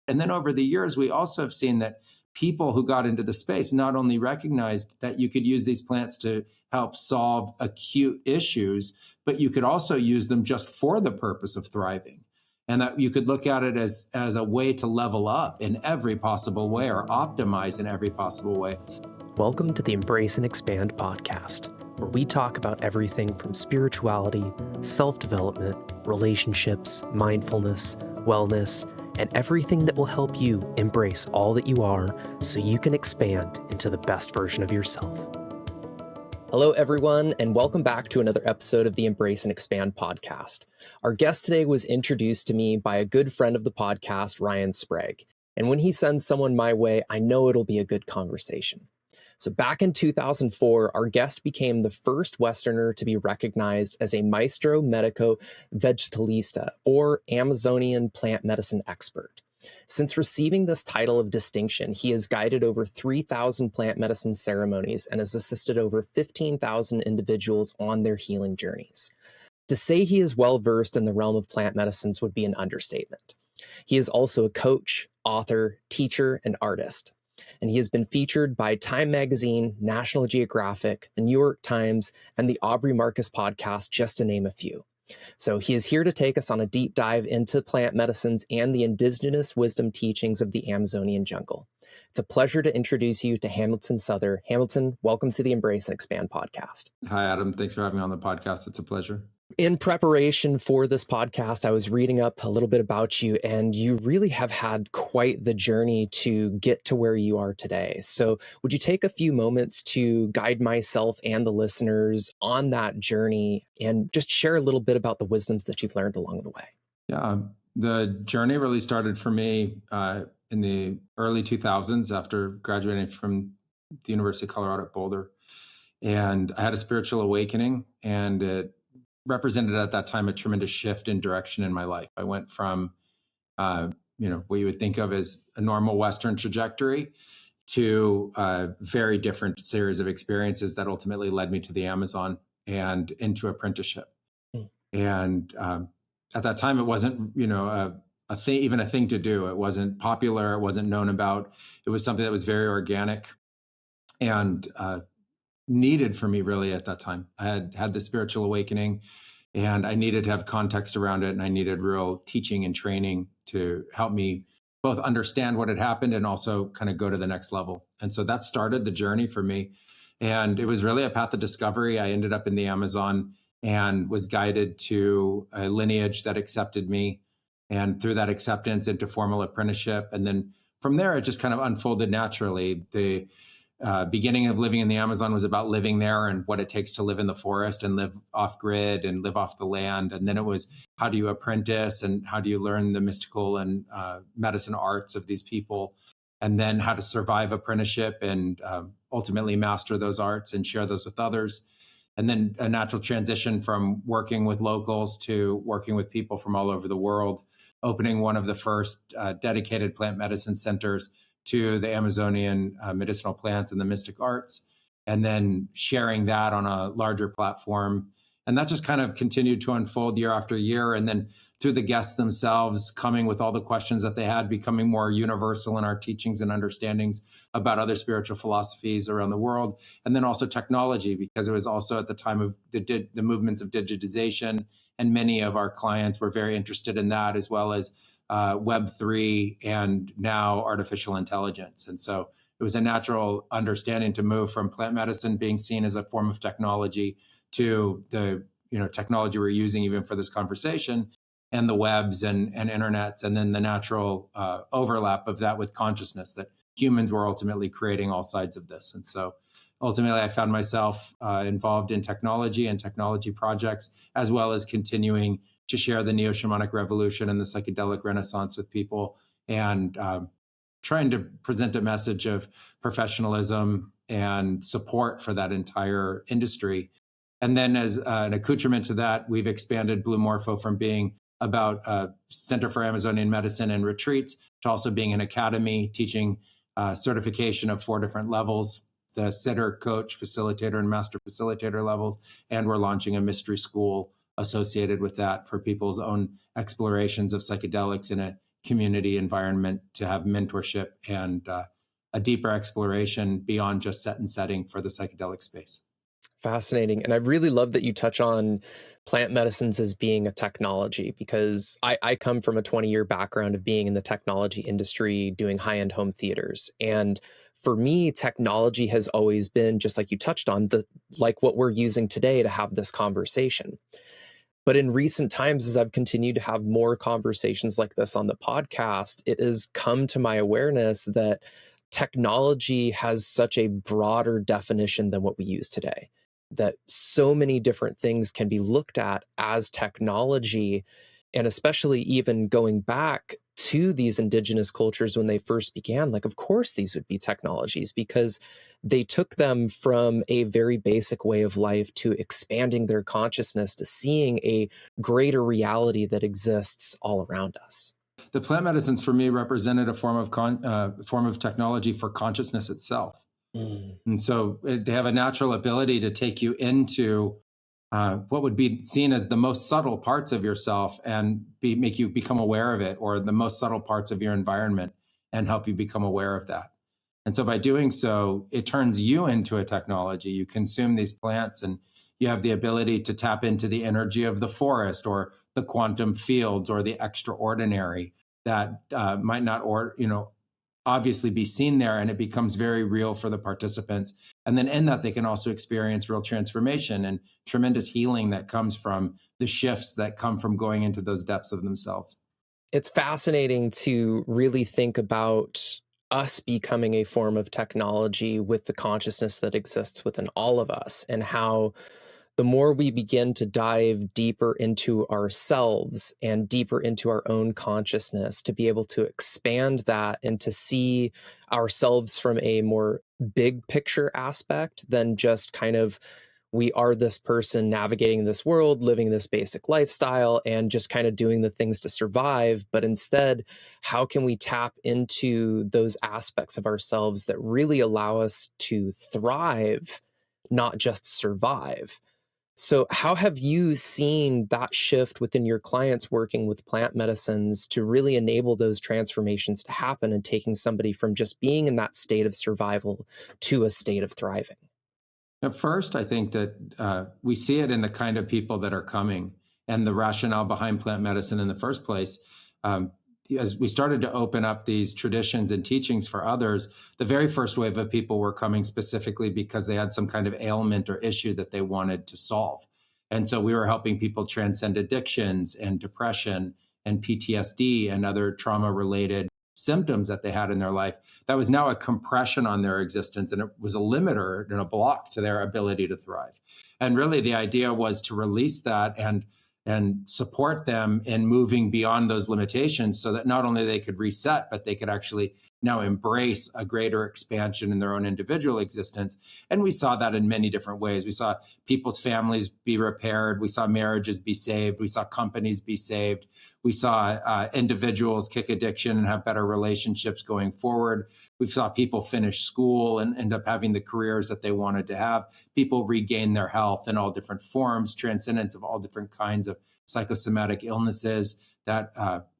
And then over the years, we also have seen that people who got into the space not only recognized that you could use these plants to help solve acute issues, but you could also use them just for the purpose of thriving. And that you could look at it as a way to level up in every possible way or optimize in every possible way. Welcome to the Embrace and Expand podcast, where we talk about everything from spirituality, self-development, relationships, mindfulness, wellness, and everything that will help you embrace all that you are so you can expand into the best version of yourself. Hello, everyone, and welcome back to another episode of the Embrace and Expand podcast. Our guest today was introduced to me by a good friend of the podcast, Ryan Sprague. And when he sends someone my way, I know it'll be a good conversation. So back in 2004, our guest became the first Westerner to be recognized as a Maestro Medico Vegetalista, or Amazonian plant medicine expert. Since receiving this title of distinction, he has guided over 3,000 plant medicine ceremonies and has assisted over 15,000 individuals on their healing journeys. To say he is well-versed in the realm of plant medicines would be an understatement. He is also a coach, author, teacher, and artist. And he has been featured by Time Magazine, National Geographic, the New York Times, and the Aubrey podcast, just to name a few. So he is here to take us on a deep dive into plant medicines and the indigenous wisdom teachings of the Amazonian jungle. It's a pleasure to introduce you to Hamilton Souther. Hamilton, welcome to the Embrace and Expand podcast. Hi, Adam. Thanks for having me on the podcast. It's a pleasure. In preparation for this podcast, I was reading up a little bit about you, and you really have had quite the journey to get to where you are today. So would you take a few moments to guide myself and the listeners on that journey and just share a little bit about the wisdoms that you've learned along the way? Yeah, the journey really started for me in the early 2000s after graduating from the University of Colorado at Boulder. And I had a spiritual awakening, and it represented at that time a tremendous shift in direction in my life. I went from, what you would think of as a normal Western trajectory to a very different series of experiences that ultimately led me to the Amazon and into apprenticeship. And at that time, it wasn't, a thing to do. It wasn't popular. It wasn't known about. It was something that was very organic and needed for me really at that time. I had the spiritual awakening, and I needed to have context around it, and I needed real teaching and training to help me both understand what had happened and also kind of go to the next level. And so that started the journey for me. And it was really a path of discovery. I ended up in the Amazon and was guided to a lineage that accepted me, and through that acceptance into formal apprenticeship. And then from there, it just kind of unfolded naturally. The beginning of living in the Amazon was about living there and what it takes to live in the forest and live off grid and live off the land. And then it was, how do you apprentice and how do you learn the mystical and medicine arts of these people? And then how to survive apprenticeship and ultimately master those arts and share those with others. And then a natural transition from working with locals to working with people from all over the world, opening one of the first dedicated plant medicine centers to the Amazonian medicinal plants and the mystic arts, and then sharing that on a larger platform. And that just kind of continued to unfold year after year. And then through the guests themselves coming with all the questions that they had, becoming more universal in our teachings and understandings about other spiritual philosophies around the world. And then also technology, because it was also at the time of the movements of digitization. And many of our clients were very interested in that, as well as Web3 and now artificial intelligence. And so it was a natural understanding to move from plant medicine being seen as a form of technology to the technology we're using even for this conversation, and the webs and internets, and then the natural overlap of that with consciousness, that humans were ultimately creating all sides of this. And so ultimately I found myself involved in technology and technology projects, as well as continuing to share the neo-shamanic revolution and the psychedelic renaissance with people, and trying to present a message of professionalism and support for that entire industry. And then as an accoutrement to that, we've expanded Blue Morpho from being about a Center for Amazonian Medicine and retreats to also being an academy teaching certification of 4 different levels, the sitter, coach, facilitator, and master facilitator levels. And we're launching a mystery school associated with that for people's own explorations of psychedelics in a community environment to have mentorship and a deeper exploration beyond just set and setting for the psychedelic space. Fascinating. And I really love that you touch on plant medicines as being a technology, because I come from a 20-year background of being in the technology industry, doing high-end home theaters. And for me, technology has always been, just like you touched on, like what we're using today to have this conversation. But in recent times, as I've continued to have more conversations like this on the podcast, it has come to my awareness that technology has such a broader definition than what we use today. That so many different things can be looked at as technology, and especially even going back to these indigenous cultures when they first began, like, of course, these would be technologies because they took them from a very basic way of life to expanding their consciousness to seeing a greater reality that exists all around us. The plant medicines for me represented a form of technology for consciousness itself. Mm. And so they have a natural ability to take you into what would be seen as the most subtle parts of yourself and make you become aware of it, or the most subtle parts of your environment and help you become aware of that. And so by doing so, it turns you into a technology. You consume these plants and you have the ability to tap into the energy of the forest or the quantum fields or the extraordinary that might not, obviously be seen there, and it becomes very real for the participants. And then in that, they can also experience real transformation and tremendous healing that comes from the shifts that come from going into those depths of themselves. It's fascinating to really think about us becoming a form of technology with the consciousness that exists within all of us, and how the more we begin to dive deeper into ourselves and deeper into our own consciousness, to be able to expand that and to see ourselves from a more big picture aspect than just kind of, we are this person navigating this world, living this basic lifestyle, and just kind of doing the things to survive. But instead, how can we tap into those aspects of ourselves that really allow us to thrive, not just survive? So how have you seen that shift within your clients working with plant medicines to really enable those transformations to happen and taking somebody from just being in that state of survival to a state of thriving? At first, I think that we see it in the kind of people that are coming and the rationale behind plant medicine in the first place. As we started to open up these traditions and teachings for others, the very first wave of people were coming specifically because they had some kind of ailment or issue that they wanted to solve. And so we were helping people transcend addictions and depression and PTSD and other trauma-related symptoms that they had in their life. That was now a compression on their existence, and it was a limiter and a block to their ability to thrive. And really the idea was to release that and support them in moving beyond those limitations so that not only they could reset, but they could actually now embrace a greater expansion in their own individual existence. And we saw that in many different ways. We saw people's families be repaired. We saw marriages be saved. We saw companies be saved. We saw individuals kick addiction and have better relationships going forward. We saw people finish school and end up having the careers that they wanted to have. People regain their health in all different forms, transcendence of all different kinds of psychosomatic illnesses that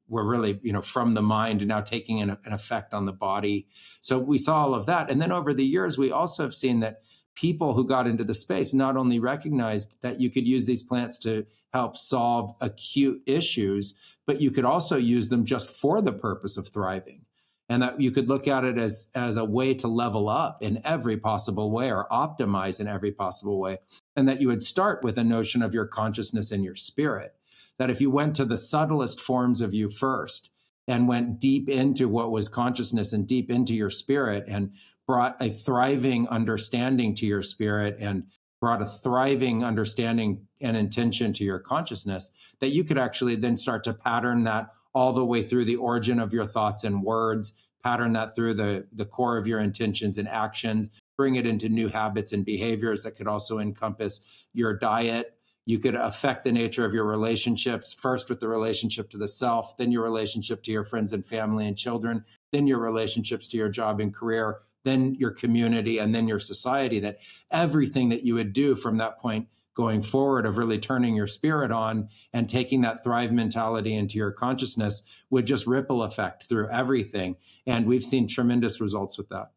were really, from the mind and now taking an effect on the body. So we saw all of that. And then over the years, we also have seen that people who got into the space not only recognized that you could use these plants to help solve acute issues, but you could also use them just for the purpose of thriving. And that you could look at it as a way to level up in every possible way or optimize in every possible way. And that you would start with a notion of your consciousness and your spirit. That if you went to the subtlest forms of you first and went deep into what was consciousness and deep into your spirit and brought a thriving understanding to your spirit and brought a thriving understanding and intention to your consciousness, that you could actually then start to pattern that all the way through the origin of your thoughts and words, pattern that through the core of your intentions and actions, bring it into new habits and behaviors that could also encompass your diet. You could affect the nature of your relationships, first with the relationship to the self, then your relationship to your friends and family and children, then your relationships to your job and career, then your community, and then your society. That everything that you would do from that point going forward of really turning your spirit on and taking that thrive mentality into your consciousness would just ripple effect through everything. And we've seen tremendous results with that.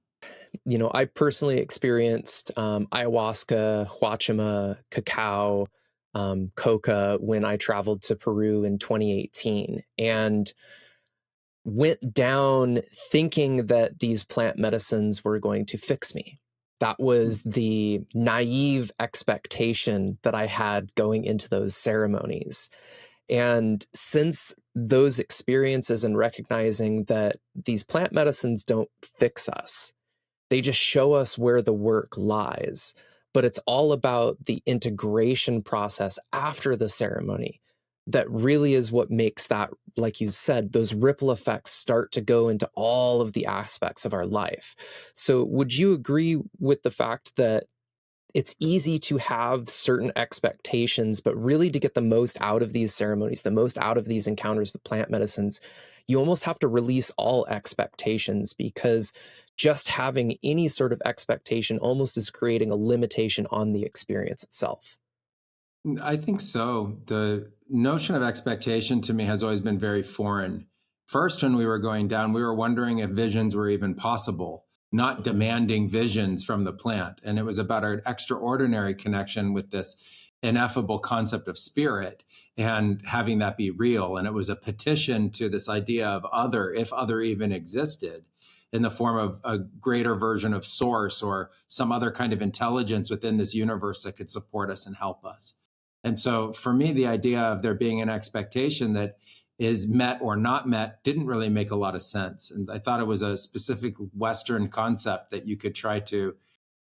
I personally experienced ayahuasca, huachuma, cacao, coca when I traveled to Peru in 2018, and went down thinking that these plant medicines were going to fix me. That was the naive expectation that I had going into those ceremonies. And since those experiences and recognizing that these plant medicines don't fix us, they just show us where the work lies. But it's all about the integration process after the ceremony that really is what makes that, like you said, those ripple effects start to go into all of the aspects of our life. So would you agree with the fact that it's easy to have certain expectations, but really to get the most out of these ceremonies, the most out of these encounters, the plant medicines, you almost have to release all expectations, because just having any sort of expectation almost is creating a limitation on the experience itself. I think so. The notion of expectation to me has always been very foreign. First, when we were going down, we were wondering if visions were even possible, not demanding visions from the plant. And it was about our extraordinary connection with this ineffable concept of spirit and having that be real. And it was a petition to this idea of other, if other even existed, in the form of a greater version of source or some other kind of intelligence within this universe that could support us and help us. And so for me, the idea of there being an expectation that is met or not met didn't really make a lot of sense. And I thought it was a specific Western concept that you could try to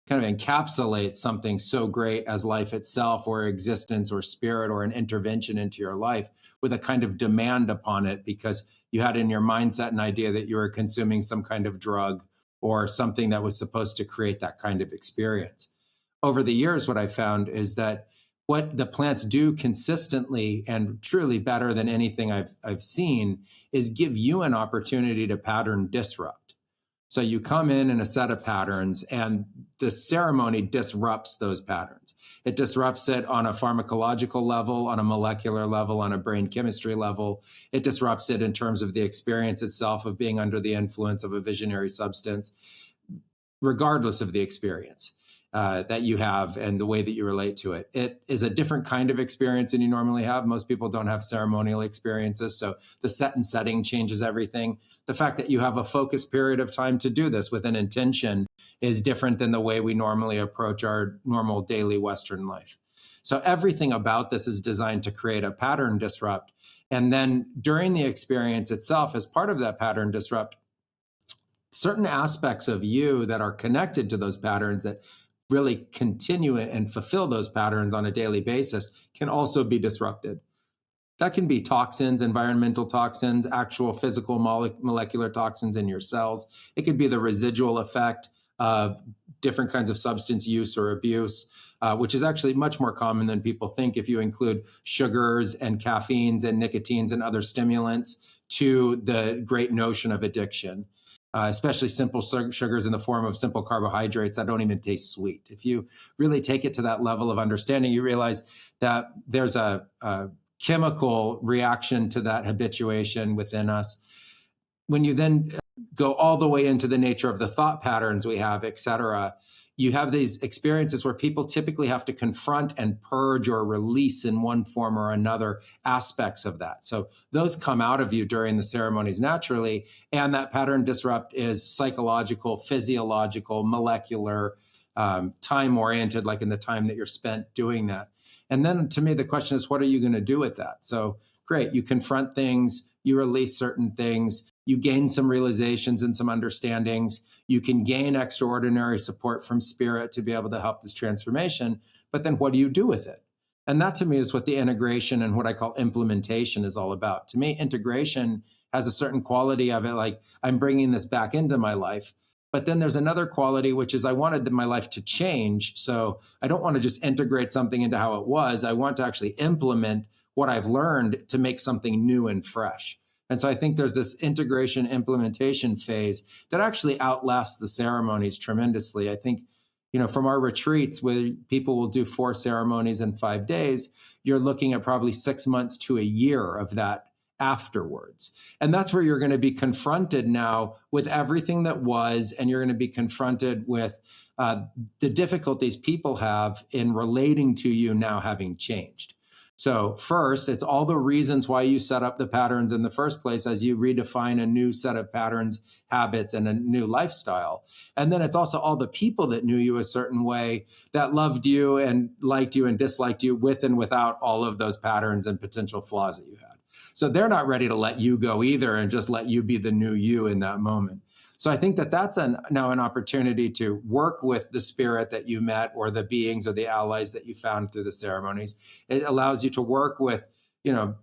kind of encapsulate something so great as life itself or existence or spirit or an intervention into your life with a kind of demand upon it because you had in your mindset an idea that you were consuming some kind of drug or something that was supposed to create that kind of experience. Over the years, what I found is that what the plants do consistently and truly better than anything I've seen is give you an opportunity to pattern disrupt. So you come in a set of patterns and the ceremony disrupts those patterns. It disrupts it on a pharmacological level, on a molecular level, on a brain chemistry level. It disrupts it in terms of the experience itself of being under the influence of a visionary substance, regardless of the experience that you have and the way that you relate to it. It is a different kind of experience than you normally have. Most people don't have ceremonial experiences, so the set and setting changes everything. The fact that you have a focused period of time to do this with an intention is different than the way we normally approach our normal daily Western life. So everything about this is designed to create a pattern disrupt. And then during the experience itself, as part of that pattern disrupt, certain aspects of you that are connected to those patterns that really continue and fulfill those patterns on a daily basis can also be disrupted. That can be toxins, environmental toxins, actual physical molecular toxins in your cells. It could be the residual effect of different kinds of substance use or abuse, which is actually much more common than people think if you include sugars and caffeines and nicotines and other stimulants to the great notion of addiction. Especially simple sugars in the form of simple carbohydrates that don't even taste sweet. If you really take it to that level of understanding, you realize that there's a chemical reaction to that habituation within us. When you then go all the way into the nature of the thought patterns we have, et cetera, you have these experiences where people typically have to confront and purge or release in one form or another aspects of that. So those come out of you during the ceremonies naturally. And that pattern disrupt is psychological, physiological, molecular, time-oriented, like in the time that you're spent doing that. And then to me, the question is, what are you going to do with that? So great, you confront things, you release certain things, you gain some realizations and some understandings. You can gain extraordinary support from spirit to be able to help this transformation. But then what do you do with it? And that to me is what the integration and what I call implementation is all about. To me, integration has a certain quality of it, like I'm bringing this back into my life. But then there's another quality, which is I wanted my life to change. So I don't want to just integrate something into how it was. I want to actually implement what I've learned to make something new and fresh. And so I think there's this integration implementation phase that actually outlasts the ceremonies tremendously. I think, from our retreats where people will do 4 ceremonies in 5 days, you're looking at probably 6 months to a year of that afterwards. And that's where you're going to be confronted now with everything that was, and you're going to be confronted with the difficulties people have in relating to you now having changed. So first, it's all the reasons why you set up the patterns in the first place as you redefine a new set of patterns, habits, and a new lifestyle. And then it's also all the people that knew you a certain way, that loved you and liked you and disliked you with and without all of those patterns and potential flaws that you had. So they're not ready to let you go either and just let you be the new you in that moment. So I think that that's now an opportunity to work with the spirit that you met or the beings or the allies that you found through the ceremonies. It allows you to work with,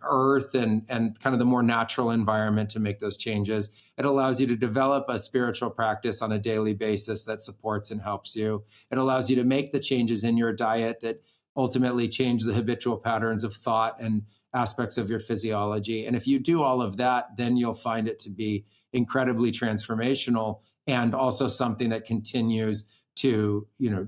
earth and kind of the more natural environment to make those changes. It allows you to develop a spiritual practice on a daily basis that supports and helps you. It allows you to make the changes in your diet that ultimately change the habitual patterns of thought and aspects of your physiology. And if you do all of that, then you'll find it to be incredibly transformational and also something that continues to,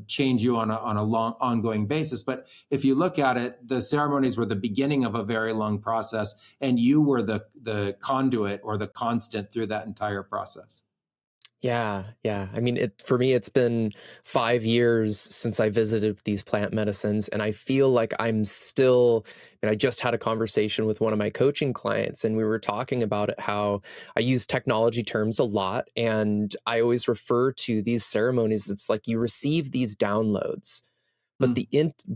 change you on a long ongoing basis. But if you look at it, the ceremonies were the beginning of a very long process, and you were the conduit or the constant through that entire process. Yeah, yeah. I mean, for me, it's been 5 years since I visited these plant medicines, and I feel like I'm still. And I just had a conversation with one of my coaching clients, and we were talking about it, how I use technology terms a lot, and I always refer to these ceremonies. It's like you receive these downloads. But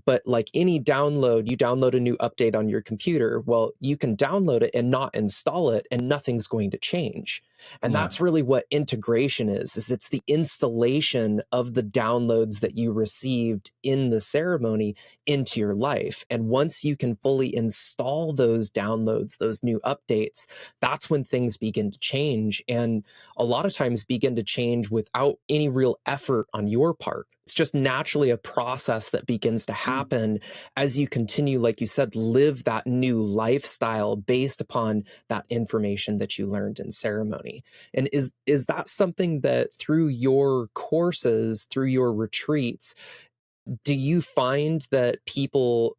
but like any download, you download a new update on your computer. Well, you can download it and not install it, and nothing's going to change. And Yeah. that's really what integration is it's the installation of the downloads that you received in the ceremony into your life. And once you can fully install those downloads, those new updates, that's when things begin to change. And a lot of times begin to change without any real effort on your part. It's just naturally a process that begins to happen as you continue, like you said, live that new lifestyle based upon that information that you learned in ceremony. And is that something that through your courses, through your retreats, do you find that people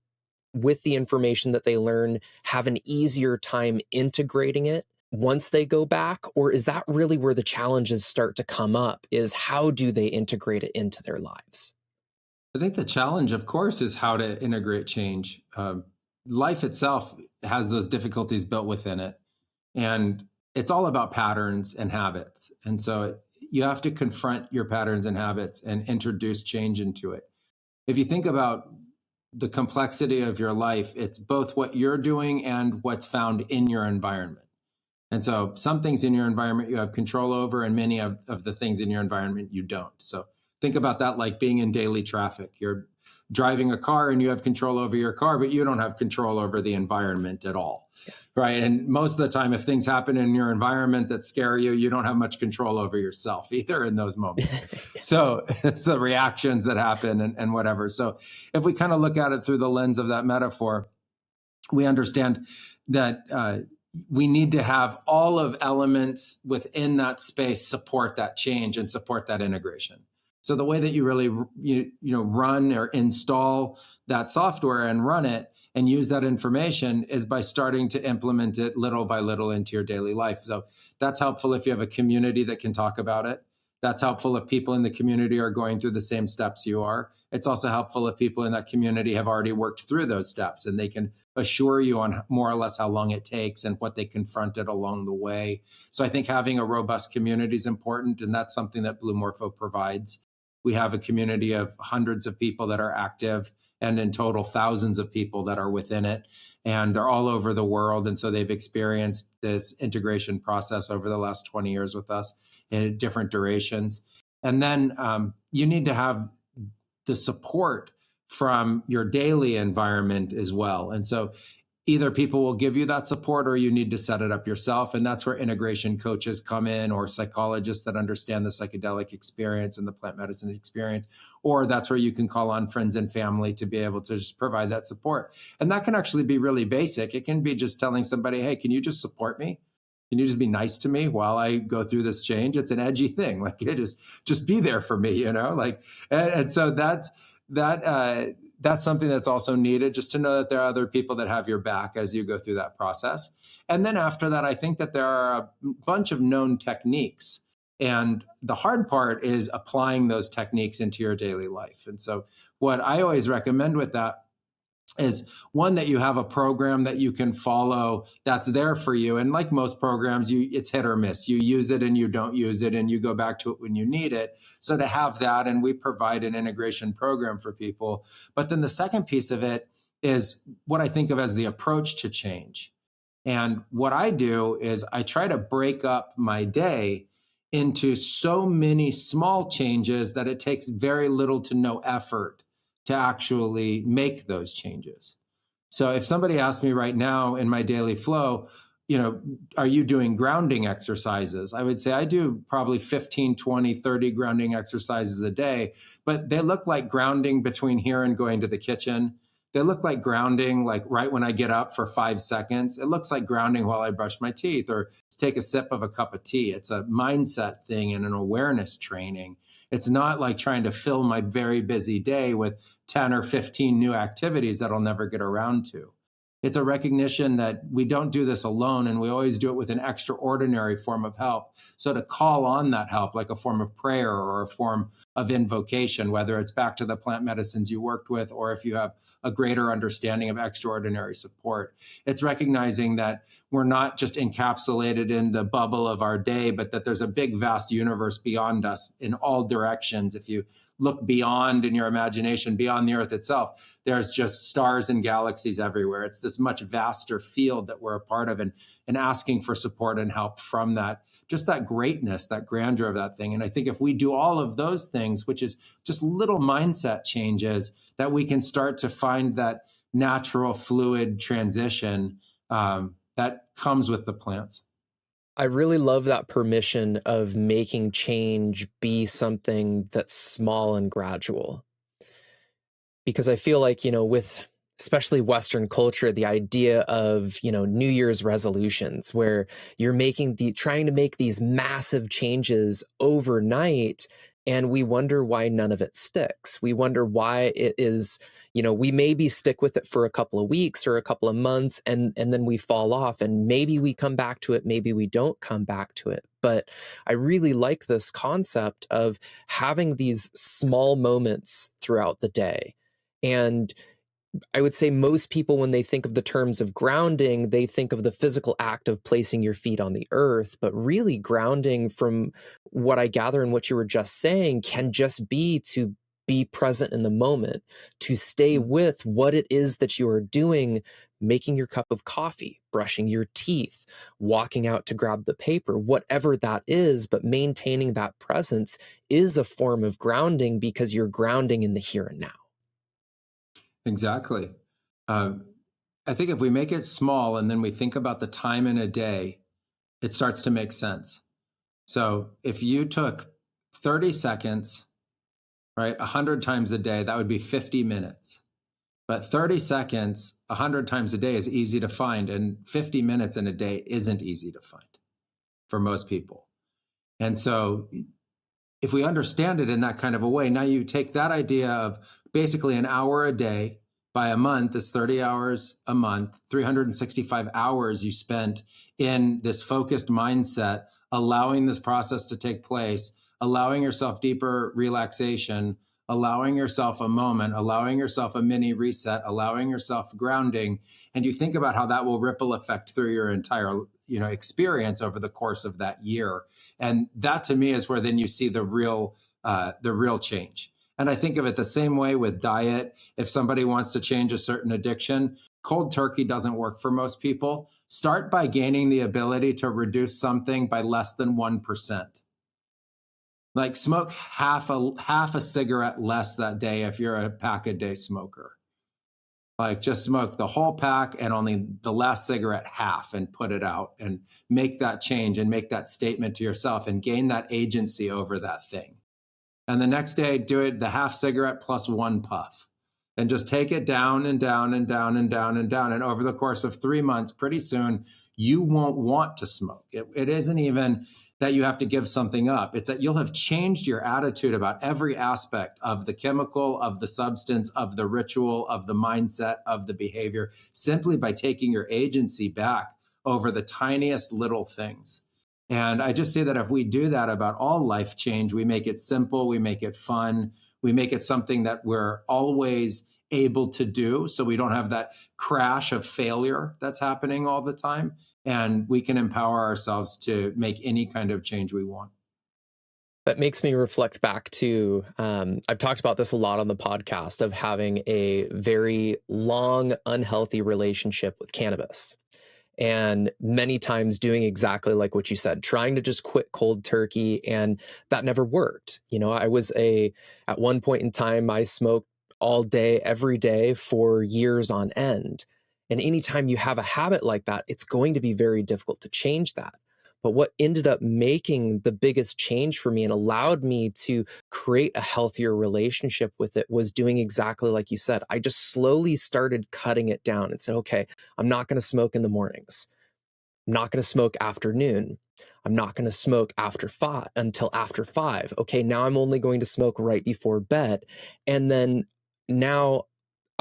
with the information that they learn have an easier time integrating it once they go back? Or is that really where the challenges start to come up, is how do they integrate it into their lives? I think the challenge, of course, is how to integrate change. Life itself has those difficulties built within it. And it's all about patterns and habits. And so you have to confront your patterns and habits and introduce change into it. If you think about the complexity of your life, it's both what you're doing and what's found in your environment. And so some things in your environment you have control over, and many of the things in your environment you don't. So think about that like being in daily traffic. You're driving a car and you have control over your car, but you don't have control over the environment at all. Right. And most of the time, if things happen in your environment that scare you, you don't have much control over yourself either in those moments. So it's the reactions that happen and whatever. So if we kind of look at it through the lens of that metaphor, we understand that we need to have all of elements within that space support that change and support that integration. So the way that you really run or install that software and run it and use that information is by starting to implement it little by little into your daily life. So that's helpful if you have a community that can talk about it. That's helpful if people in the community are going through the same steps you are. It's also helpful if people in that community have already worked through those steps and they can assure you on more or less how long it takes and what they confronted along the way. So I think having a robust community is important, and that's something that Blue Morpho provides. We have a community of hundreds of people that are active, and in total thousands of people that are within it, and they're all over the world. And so they've experienced this integration process over the last 20 years with us in different durations. And then you need to have the support from your daily environment as well. And so either people will give you that support or you need to set it up yourself. And that's where integration coaches come in, or psychologists that understand the psychedelic experience and the plant medicine experience. Or that's where you can call on friends and family to be able to just provide that support. And that can actually be really basic. It can be just telling somebody, hey, can you just support me? can you just be nice to me while I go through this change? It's an edgy thing. Like, it just be there for me, like, and so that's something that's also needed, just to know that there are other people that have your back as you go through that process. And then after that, I think that there are a bunch of known techniques. And the hard part is applying those techniques into your daily life. And so what I always recommend with that is, one, that you have a program that you can follow that's there for you. And like most programs, it's hit or miss. You use it and you don't use it, and you go back to it when you need it. So to have that, and we provide an integration program for people. But then the second piece of it is what I think of as the approach to change. And what I do is I try to break up my day into so many small changes that it takes very little to no effort to actually make those changes. So if somebody asked me right now in my daily flow, are you doing grounding exercises? I would say I do probably 15, 20, 30 grounding exercises a day, but they look like grounding between here and going to the kitchen. They look like grounding, like right when I get up for 5 seconds. It looks like grounding while I brush my teeth or take a sip of a cup of tea. It's a mindset thing and an awareness training. It's not like trying to fill my very busy day with 10 or 15 new activities that I'll never get around to. It's a recognition that we don't do this alone, and we always do it with an extraordinary form of help. So to call on that help, like a form of prayer or a form of invocation, whether it's back to the plant medicines you worked with, or if you have a greater understanding of extraordinary support, it's recognizing that we're not just encapsulated in the bubble of our day, but that there's a big, vast universe beyond us in all directions. If you look beyond in your imagination, beyond the earth itself, there's just stars and galaxies everywhere. It's this much vaster field that we're a part of, and asking for support and help from that, just that greatness, that grandeur of that thing. And I think if we do all of those things, which is just little mindset changes, that we can start to find that natural fluid transition that comes with the plants. I really love that permission of making change be something that's small and gradual. Because I feel like, with especially Western culture, the idea of, New Year's resolutions, where you're trying to make these massive changes overnight, and we wonder why none of it sticks. We wonder why it is, we maybe stick with it for a couple of weeks or a couple of months, and then we fall off, and maybe we come back to it, maybe we don't come back to it. But I really like this concept of having these small moments throughout the day. And I would say most people, when they think of the terms of grounding, they think of the physical act of placing your feet on the earth. But really, grounding, from what I gather and what you were just saying, can just be to be present in the moment, to stay with what it is that you are doing, making your cup of coffee, brushing your teeth, walking out to grab the paper, whatever that is. But maintaining that presence is a form of grounding, because you're grounding in the here and now. Exactly. I think if we make it small and then we think about the time in a day, it starts to make sense. So if you took 30 seconds, right, 100 times a day, that would be 50 minutes. But 30 seconds, 100 times a day is easy to find, and 50 minutes in a day isn't easy to find for most people. And so if we understand it in that kind of a way, now you take that idea of basically an hour a day by a month is 30 hours a month, 365 hours you spent in this focused mindset, allowing this process to take place, allowing yourself deeper relaxation, allowing yourself a moment, allowing yourself a mini reset, allowing yourself grounding. And you think about how that will ripple effect through your entire experience over the course of that year. And that, to me, is where then you see the real change. And I think of it the same way with diet. If somebody wants to change a certain addiction, cold turkey doesn't work for most people. Start by gaining the ability to reduce something by less than 1%. Like, smoke half a cigarette less that day if you're a pack a day smoker. Like, just smoke the whole pack and only the last cigarette half, and put it out, and make that change and make that statement to yourself and gain that agency over that thing. And the next day, do it the half cigarette plus one puff. And just take it down and down and down and down and down. And over the course of 3 months, pretty soon, you won't want to smoke. It isn't even that you have to give something up. It's that you'll have changed your attitude about every aspect of the chemical, of the substance, of the ritual, of the mindset, of the behavior, simply by taking your agency back over the tiniest little things. And I just say that if we do that about all life change, we make it simple, we make it fun, we make it something that we're always able to do. So we don't have that crash of failure that's happening all the time. And we can empower ourselves to make any kind of change we want. That makes me reflect back to, I've talked about this a lot on the podcast, of having a very long, unhealthy relationship with cannabis. And many times doing exactly like what you said, trying to just quit cold turkey. And that never worked. You know, at one point in time, I smoked all day, every day for years on end. And anytime you have a habit like that, it's going to be very difficult to change that. But what ended up making the biggest change for me and allowed me to create a healthier relationship with it was doing exactly like you said. I just slowly started cutting it down and said, okay, I'm not going to smoke in the mornings. I'm not going to smoke after noon. I'm not going to smoke until after 5. Okay, now I'm only going to smoke right before bed. And then now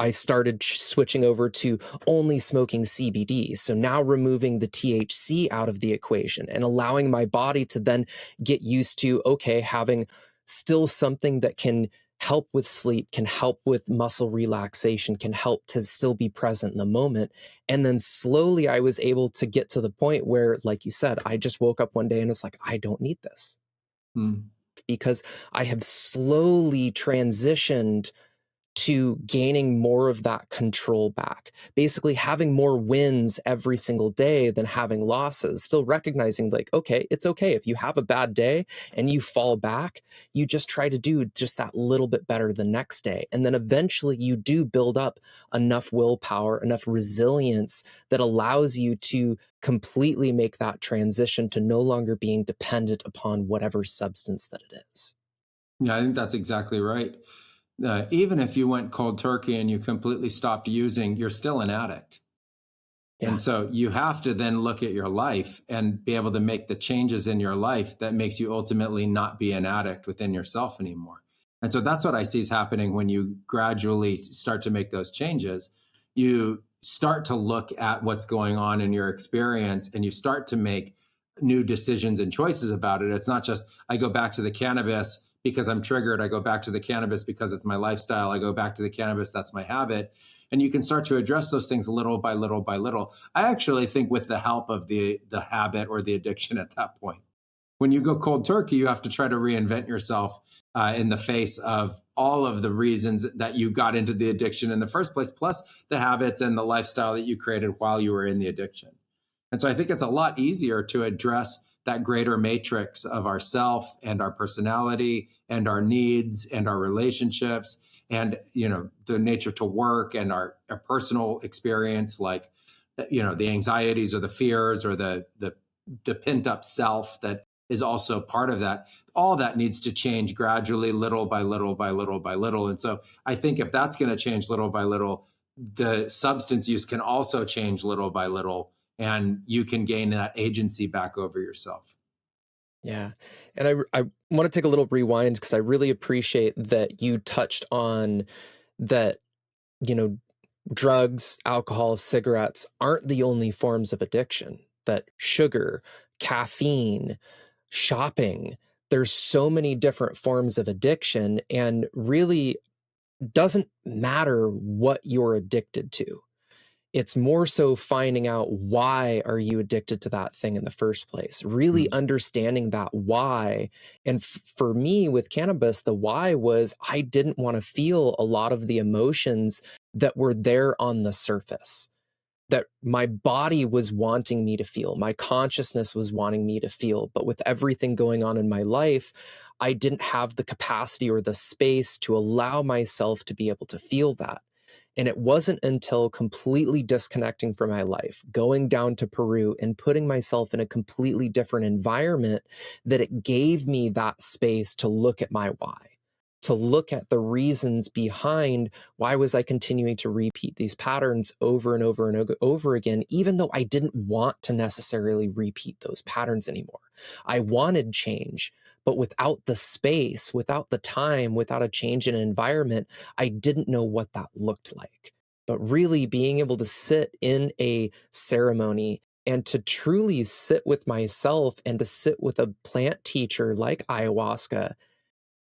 I started switching over to only smoking CBD. So now removing the THC out of the equation and allowing my body to then get used to, okay, having still something that can help with sleep, can help with muscle relaxation, can help to still be present in the moment. And then slowly I was able to get to the point where, like you said, I just woke up one day and was like, I don't need this. Because I have slowly transitioned to gaining more of that control back, basically having more wins every single day than having losses, still recognizing like, okay, it's okay. If you have a bad day and you fall back, you just try to do just that little bit better the next day. And then eventually you do build up enough willpower, enough resilience that allows you to completely make that transition to no longer being dependent upon whatever substance that it is. Yeah, I think that's exactly right. Even if you went cold turkey and you completely stopped using, you're still an addict. Yeah. And so you have to then look at your life and be able to make the changes in your life that makes you ultimately not be an addict within yourself anymore. And so that's what I see is happening when you gradually start to make those changes. You start to look at what's going on in your experience and you start to make new decisions and choices about it. It's not just, I go back to the cannabis because I'm triggered. I go back to the cannabis because it's my lifestyle. I go back to the cannabis, that's my habit. And you can start to address those things little by little by little. I actually think with the help of the habit or the addiction at that point. When you go cold turkey, you have to try to reinvent yourself in the face of all of the reasons that you got into the addiction in the first place, plus the habits and the lifestyle that you created while you were in the addiction. And so I think it's a lot easier to address that greater matrix of ourself and our personality and our needs and our relationships and, you know, the nature to work and our personal experience, like, you know, the anxieties or the fears or the pent up self that is also part of that. All that needs to change gradually, little by little by little by little. And so I think if that's going to change little by little, the substance use can also change little by little, and you can gain that agency back over yourself. Yeah. And I want to take a little rewind because I really appreciate that you touched on that, you know, drugs, alcohol, cigarettes aren't the only forms of addiction, that sugar, caffeine, shopping, there's so many different forms of addiction, and really doesn't matter what you're addicted to. It's more so finding out why are you addicted to that thing in the first place, really understanding that why. And for me with cannabis, the why was I didn't want to feel a lot of the emotions that were there on the surface, that my body was wanting me to feel, my consciousness was wanting me to feel. But with everything going on in my life, I didn't have the capacity or the space to allow myself to be able to feel that. And it wasn't until completely disconnecting from my life, going down to Peru and putting myself in a completely different environment, that it gave me that space to look at my why. to look at the reasons behind why was I continuing to repeat these patterns over and over and over again, even though I didn't want to necessarily repeat those patterns anymore. I wanted change, but without the space, without the time, without a change in environment, I didn't know what that looked like. But really being able to sit in a ceremony and to truly sit with myself and to sit with a plant teacher like ayahuasca,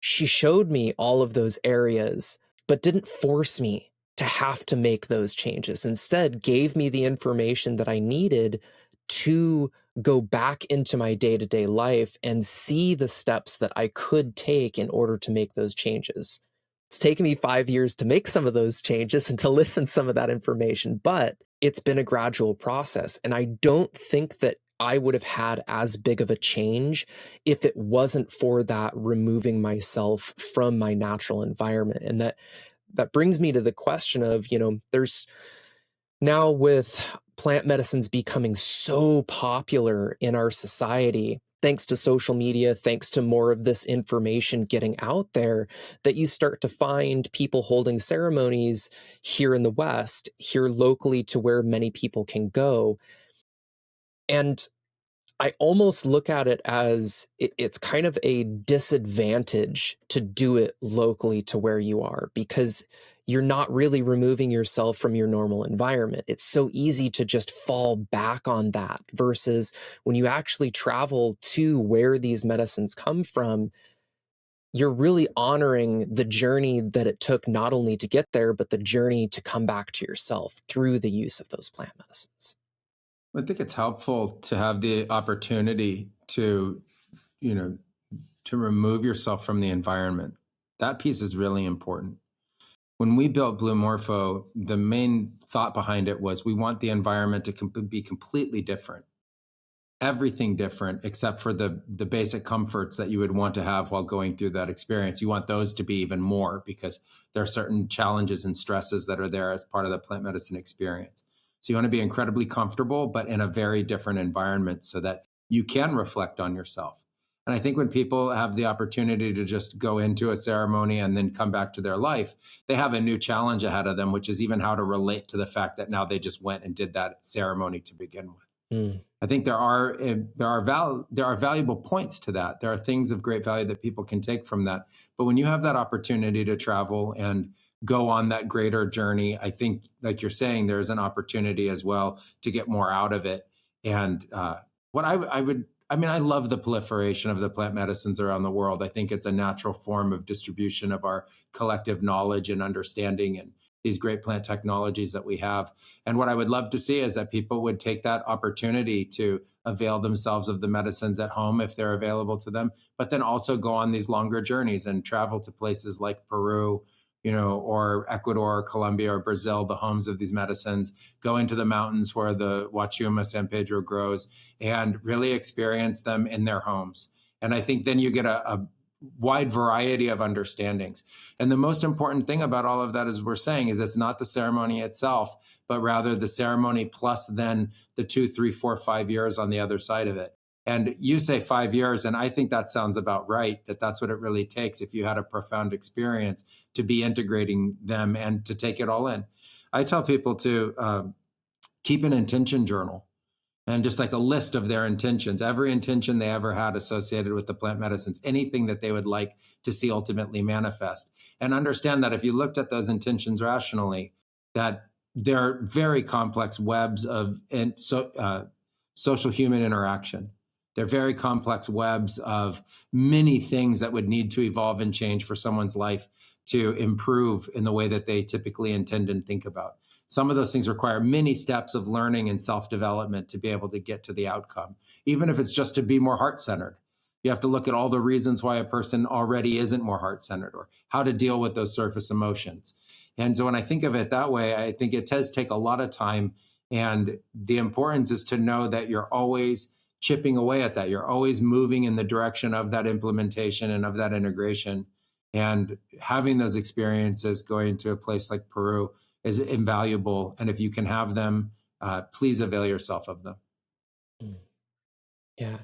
she showed me all of those areas, but didn't force me to have to make those changes. Instead, gave me the information that I needed to go back into my day-to-day life and see the steps that I could take in order to make those changes. It's taken me 5 years to make some of those changes and to listen some of that information, but it's been a gradual process. And I don't think that I would have had as big of a change if it wasn't for that removing myself from my natural environment. And that brings me to the question of, there's now, with plant medicines becoming so popular in our society, thanks to social media, thanks to more of this information getting out there, that you start to find people holding ceremonies here in the West, here locally to where many people can go. And I almost look at it as it's kind of a disadvantage to do it locally to where you are, because you're not really removing yourself from your normal environment. It's so easy to just fall back on that versus when you actually travel to where these medicines come from, you're really honoring the journey that it took not only to get there, but the journey to come back to yourself through the use of those plant medicines. I think it's helpful to have the opportunity to, to remove yourself from the environment. That piece is really important. When we built Blue Morpho, the main thought behind it was we want the environment to be completely different. Everything different except for the basic comforts that you would want to have while going through that experience. You want those to be even more because there are certain challenges and stresses that are there as part of the plant medicine experience. So you want to be incredibly comfortable, but in a very different environment so that you can reflect on yourself. And I think when people have the opportunity to just go into a ceremony and then come back to their life, they have a new challenge ahead of them, which is even how to relate to the fact that now they just went and did that ceremony to begin with. I think there are valuable points to that. There are things of great value that people can take from that. But when you have that opportunity to travel and go on that greater journey, I think, like you're saying, there's an opportunity as well to get more out of it. And I love the proliferation of the plant medicines around the world. I think it's a natural form of distribution of our collective knowledge and understanding and these great plant technologies that we have. And what I would love to see is that people would take that opportunity to avail themselves of the medicines at home if they're available to them, but then also go on these longer journeys and travel to places like Peru, or Ecuador, or Colombia, or Brazil, the homes of these medicines, go into the mountains where the Huachuma San Pedro grows and really experience them in their homes. And I think then you get a wide variety of understandings. And the most important thing about all of that, as we're saying, is it's not the ceremony itself, but rather the ceremony plus then the 2, 3, 4, 5 years on the other side of it. And you say 5 years, and I think that sounds about right, that's what it really takes if you had a profound experience to be integrating them and to take it all in. I tell people to keep an intention journal and just like a list of their intentions, every intention they ever had associated with the plant medicines, anything that they would like to see ultimately manifest. And understand that if you looked at those intentions rationally, that they're very complex webs of social human interaction. They're very complex webs of many things that would need to evolve and change for someone's life to improve in the way that they typically intend and think about. Some of those things require many steps of learning and self-development to be able to get to the outcome, even if it's just to be more heart-centered. You have to look at all the reasons why a person already isn't more heart-centered or how to deal with those surface emotions. And so when I think of it that way, I think it does take a lot of time. And the importance is to know that you're always chipping away at that. You're always moving in the direction of that implementation and of that integration. And having those experiences going to a place like Peru is invaluable. And if you can have them, please avail yourself of them. Yeah.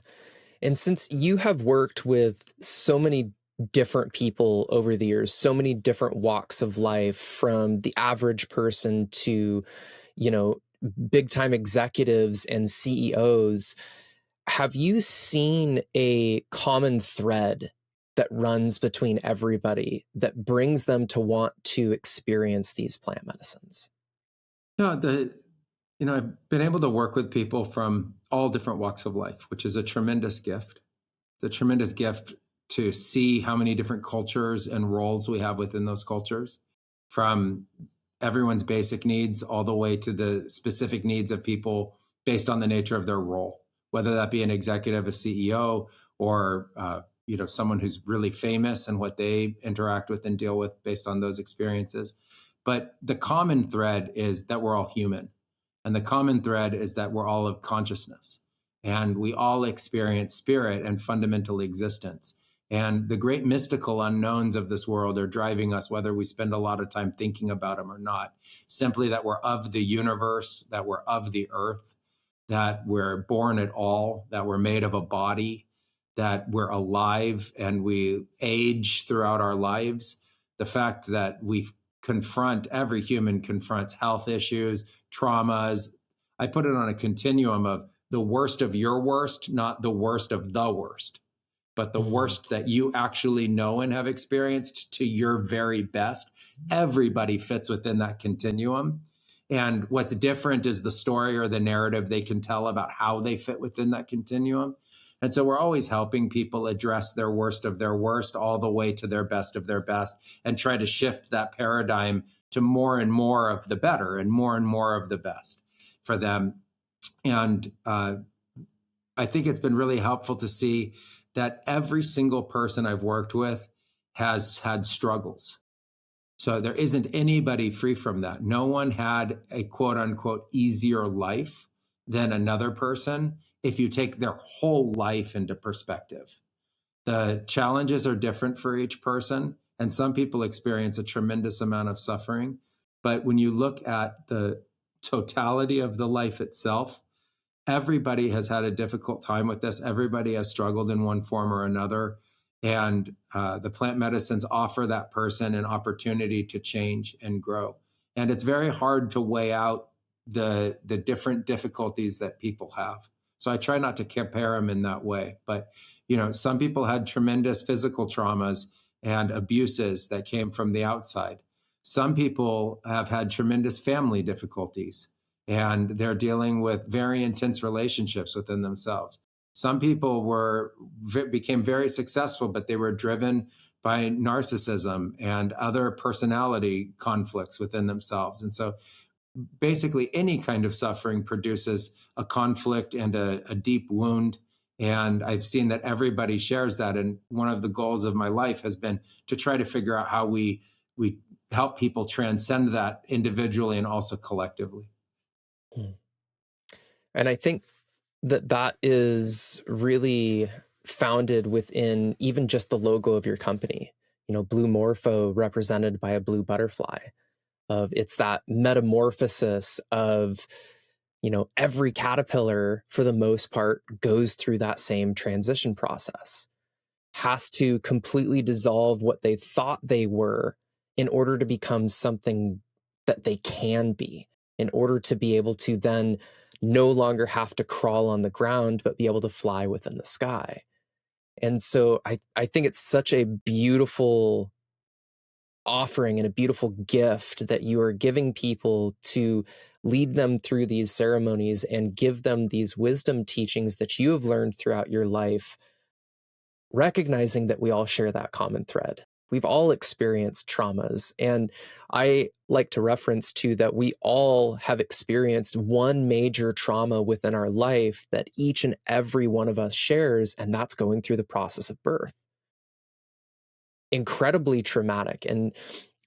And since you have worked with so many different people over the years, so many different walks of life, from the average person to, you know, big time executives and CEOs. Have you seen a common thread that runs between everybody that brings them to want to experience these plant medicines? No, I've been able to work with people from all different walks of life, which is a tremendous gift. It's a tremendous gift to see how many different cultures and roles we have within those cultures, from everyone's basic needs all the way to the specific needs of people based on the nature of their role, whether that be an executive, a CEO, or someone who's really famous and what they interact with and deal with based on those experiences. But the common thread is that we're all human. And the common thread is that we're all of consciousness, and we all experience spirit and fundamental existence. And the great mystical unknowns of this world are driving us, whether we spend a lot of time thinking about them or not. Simply that we're of the universe, that we're of the earth, that we're born at all, that we're made of a body, that we're alive and we age throughout our lives. The fact that every human confronts health issues, traumas. I put it on a continuum of the worst of your worst, not the worst of the worst, but the worst that you actually know and have experienced to your very best. Everybody fits within that continuum. And what's different is the story or the narrative they can tell about how they fit within that continuum. And so we're always helping people address their worst of their worst all the way to their best of their best, and try to shift that paradigm to more and more of the better and more of the best for them. And I think it's been really helpful to see that every single person I've worked with has had struggles. So there isn't anybody free from that. No one had a quote unquote easier life than another person if you take their whole life into perspective. The challenges are different for each person, and some people experience a tremendous amount of suffering. But when you look at the totality of the life itself, everybody has had a difficult time with this. Everybody has struggled in one form or another. And the plant medicines offer that person an opportunity to change and grow. And it's very hard to weigh out the different difficulties that people have. So I try not to compare them in that way. But, some people had tremendous physical traumas and abuses that came from the outside. Some people have had tremendous family difficulties, and they're dealing with very intense relationships within themselves. Some people became very successful, but they were driven by narcissism and other personality conflicts within themselves. And so basically any kind of suffering produces a conflict and a deep wound. And I've seen that everybody shares that. And one of the goals of my life has been to try to figure out how we help people transcend that individually and also collectively. And I think that is really founded within even just the logo of your company. Blue Morpho represented by a blue butterfly. It's that metamorphosis of, every caterpillar for the most part goes through that same transition process, has to completely dissolve what they thought they were in order to become something that they can be, in order to be able to then no longer have to crawl on the ground, but be able to fly within the sky. And so I think it's such a beautiful offering and a beautiful gift that you are giving people to lead them through these ceremonies and give them these wisdom teachings that you have learned throughout your life, recognizing that we all share that common thread. We've all experienced traumas. And I like to reference too that we all have experienced one major trauma within our life that each and every one of us shares, and that's going through the process of birth. Incredibly traumatic. And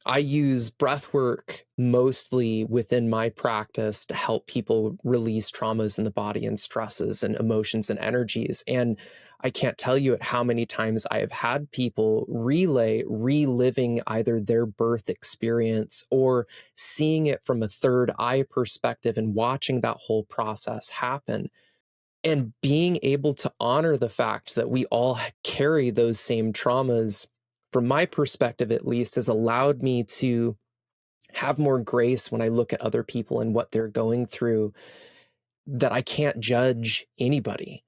I use breath work mostly within my practice to help people release traumas in the body and stresses and emotions and energies. And I can't tell you how many times I have had people reliving either their birth experience or seeing it from a third eye perspective and watching that whole process happen. And being able to honor the fact that we all carry those same traumas from my perspective at least, has allowed me to have more grace when I look at other people and what they're going through, that I can't judge anybody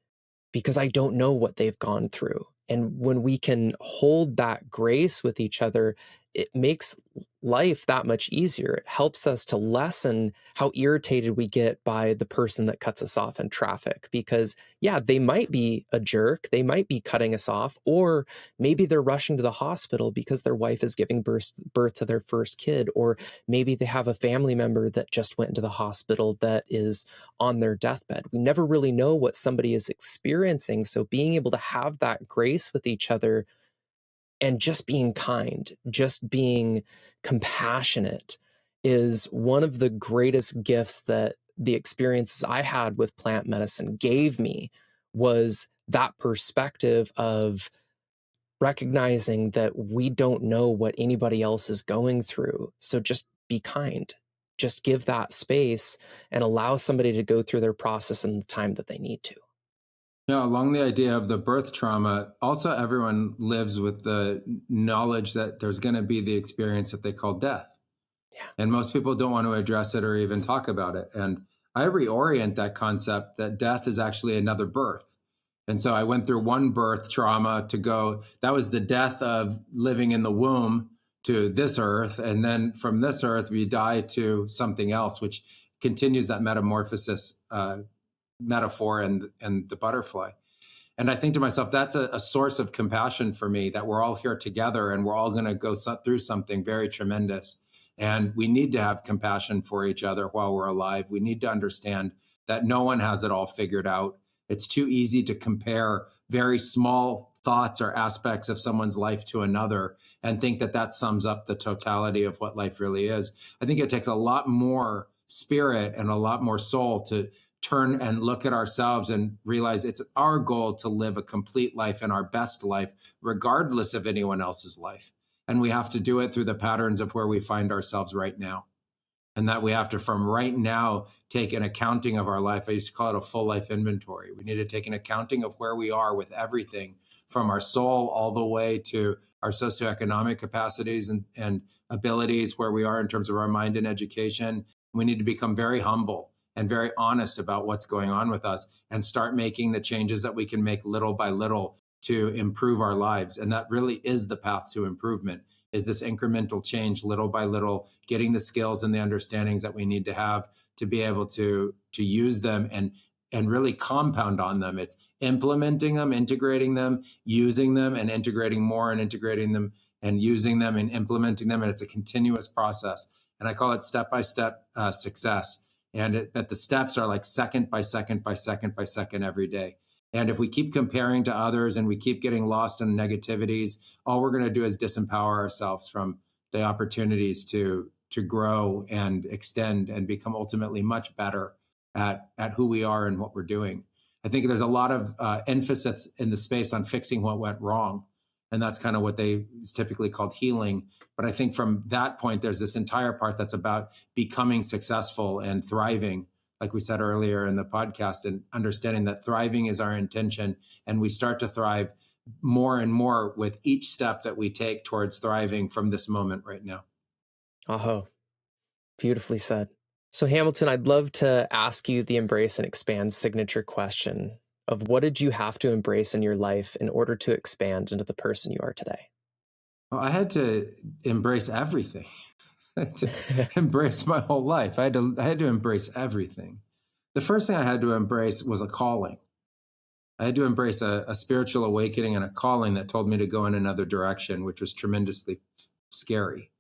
because I don't know what they've gone through. And when we can hold that grace with each other, it makes life that much easier. It helps us to lessen how irritated we get by the person that cuts us off in traffic. Because, yeah, they might be a jerk, they might be cutting us off, or maybe they're rushing to the hospital because their wife is giving birth to their first kid, or maybe they have a family member that just went into the hospital that is on their deathbed. We never really know what somebody is experiencing. So being able to have that grace with each other and just being kind, just being compassionate is one of the greatest gifts that the experiences I had with plant medicine gave me, was that perspective of recognizing that we don't know what anybody else is going through. So just be kind. Just give that space and allow somebody to go through their process in the time that they need to. Yeah, along the idea of the birth trauma, also everyone lives with the knowledge that there's going to be the experience that they call death. Yeah. And most people don't want to address it or even talk about it. And I reorient that concept that death is actually another birth. And so I went through one birth trauma to go, that was the death of living in the womb to this earth. And then from this earth, we die to something else, which continues that metamorphosis metaphor and the butterfly. And I think to myself, that's a source of compassion for me, that we're all here together and we're all going to go through something very tremendous. And we need to have compassion for each other while we're alive. We need to understand that no one has it all figured out. It's too easy to compare very small thoughts or aspects of someone's life to another and think that that sums up the totality of what life really is. I think it takes a lot more spirit and a lot more soul to turn and look at ourselves and realize it's our goal to live a complete life and our best life, regardless of anyone else's life. And we have to do it through the patterns of where we find ourselves right now. And that we have to, from right now, take an accounting of our life. I used to call it a full life inventory. We need to take an accounting of where we are with everything, from our soul all the way to our socioeconomic capacities and abilities, where we are in terms of our mind and education. We need to become very humble and very honest about what's going on with us and start making the changes that we can make little by little to improve our lives. And that really is the path to improvement, is this incremental change, little by little, getting the skills and the understandings that we need to have to be able to use them and really compound on them. It's implementing them, integrating them, using them, and integrating more, and integrating them and using them and implementing them. And it's a continuous process. And I call it step-by-step success. And that the steps are like second by second by second by second every day. And if we keep comparing to others and we keep getting lost in negativities, all we're going to do is disempower ourselves from the opportunities to grow and extend and become ultimately much better at who we are and what we're doing. I think there's a lot of emphasis in the space on fixing what went wrong. And that's kind of what is typically called healing. But I think from that point, there's this entire part that's about becoming successful and thriving, like we said earlier in the podcast, and understanding that thriving is our intention. And we start to thrive more and more with each step that we take towards thriving from this moment right now. Aho, beautifully said. So Hamilton, I'd love to ask you the embrace and expand signature question of what did you have to embrace in your life in order to expand into the person you are today? Well, I had to embrace everything. I had to embrace my whole life. I had to embrace everything. The first thing I had to embrace was a calling. I had to embrace a spiritual awakening and a calling that told me to go in another direction, which was tremendously scary.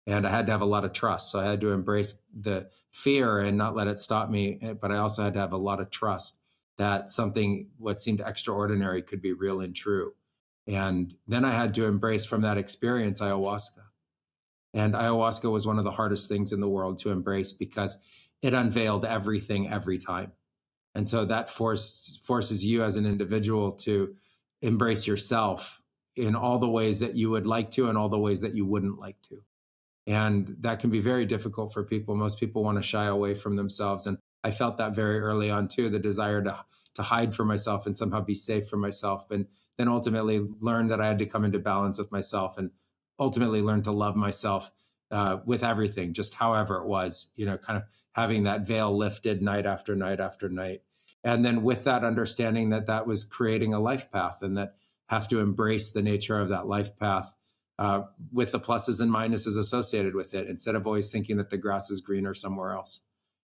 And I had to have a lot of trust. So I had to embrace the fear and not let it stop me. But I also had to have a lot of trust that something, what seemed extraordinary, could be real and true. And then I had to embrace from that experience ayahuasca. And ayahuasca was one of the hardest things in the world to embrace because it unveiled everything every time. And so that forces you as an individual to embrace yourself in all the ways that you would like to and all the ways that you wouldn't like to. And that can be very difficult for people. Most people want to shy away from themselves. And I felt that very early on too, the desire to hide from myself and somehow be safe for myself. And then ultimately learn that I had to come into balance with myself and ultimately learn to love myself with everything, just however it was, kind of having that veil lifted night after night after night. And then with that understanding that that was creating a life path and that have to embrace the nature of that life path with the pluses and minuses associated with it, instead of always thinking that the grass is greener somewhere else.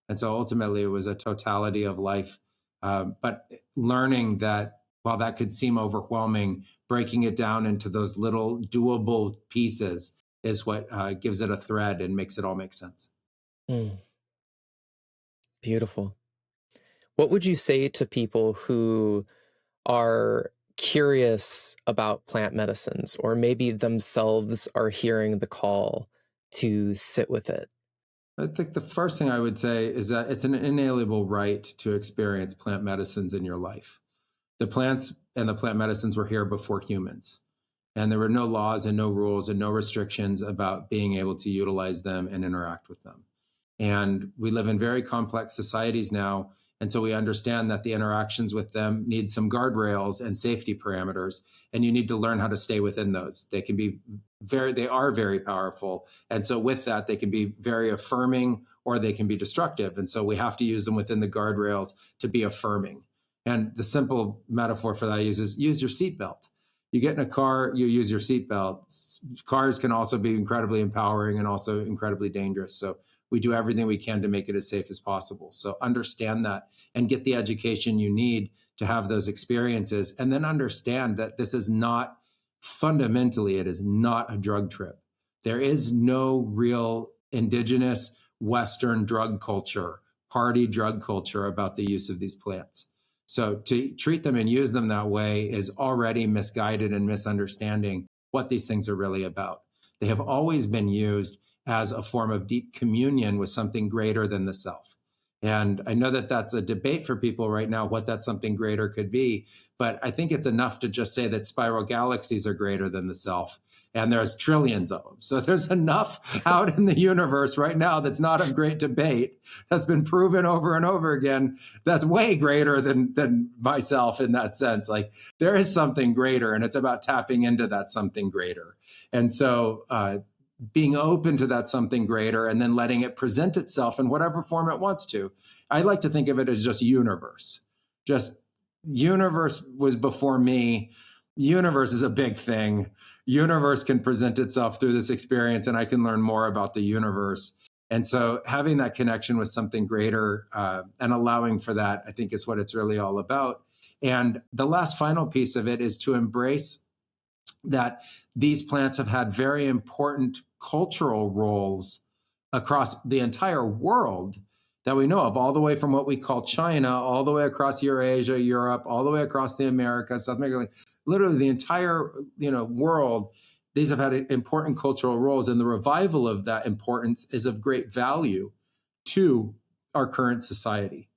And so ultimately, it was a totality of life. But learning that while that could seem overwhelming, breaking it down into those little doable pieces is what gives it a thread and makes it all make sense. Mm, beautiful. What would you say to people who are curious about plant medicines, or maybe themselves are hearing the call to sit with it? I think the first thing I would say is that it's an inalienable right to experience plant medicines in your life. The plants and the plant medicines were here before humans, and there were no laws and no rules and no restrictions about being able to utilize them and interact with them. And we live in very complex societies now. And so we understand that the interactions with them need some guardrails and safety parameters. And you need to learn how to stay within those. They are very powerful. And so with that, they can be very affirming or they can be destructive. And so we have to use them within the guardrails to be affirming. And the simple metaphor for that I use is use your seatbelt. You get in a car, you use your seatbelt. Cars can also be incredibly empowering and also incredibly dangerous. So we do everything we can to make it as safe as possible. So understand that and get the education you need to have those experiences. And then understand that this is not, fundamentally, it is not a drug trip. There is no real indigenous Western drug culture, party drug culture about the use of these plants. So to treat them and use them that way is already misguided and misunderstanding what these things are really about. They have always been used as a form of deep communion with something greater than the self. And I know that that's a debate for people right now, what that something greater could be. But I think it's enough to just say that spiral galaxies are greater than the self. And there's trillions of them. So there's enough out in the universe right now that's not a great debate, that's been proven over and over again, that's way greater than myself in that sense. Like there is something greater, and it's about tapping into that something greater. And so being open to that something greater and then letting it present itself in whatever form it wants to. I like to think of it as just universe. Just universe was before me. Universe is a big thing. Universe can present itself through this experience, and I can learn more about the universe. And so having that connection with something greater and allowing for that, I think is what it's really all about. And the last final piece of it is to embrace that these plants have had very important cultural roles across the entire world that we know of, all the way from what we call China, all the way across Eurasia, Europe, all the way across the Americas, South America, literally the entire world. These have had important cultural roles, and the revival of that importance is of great value to our current society.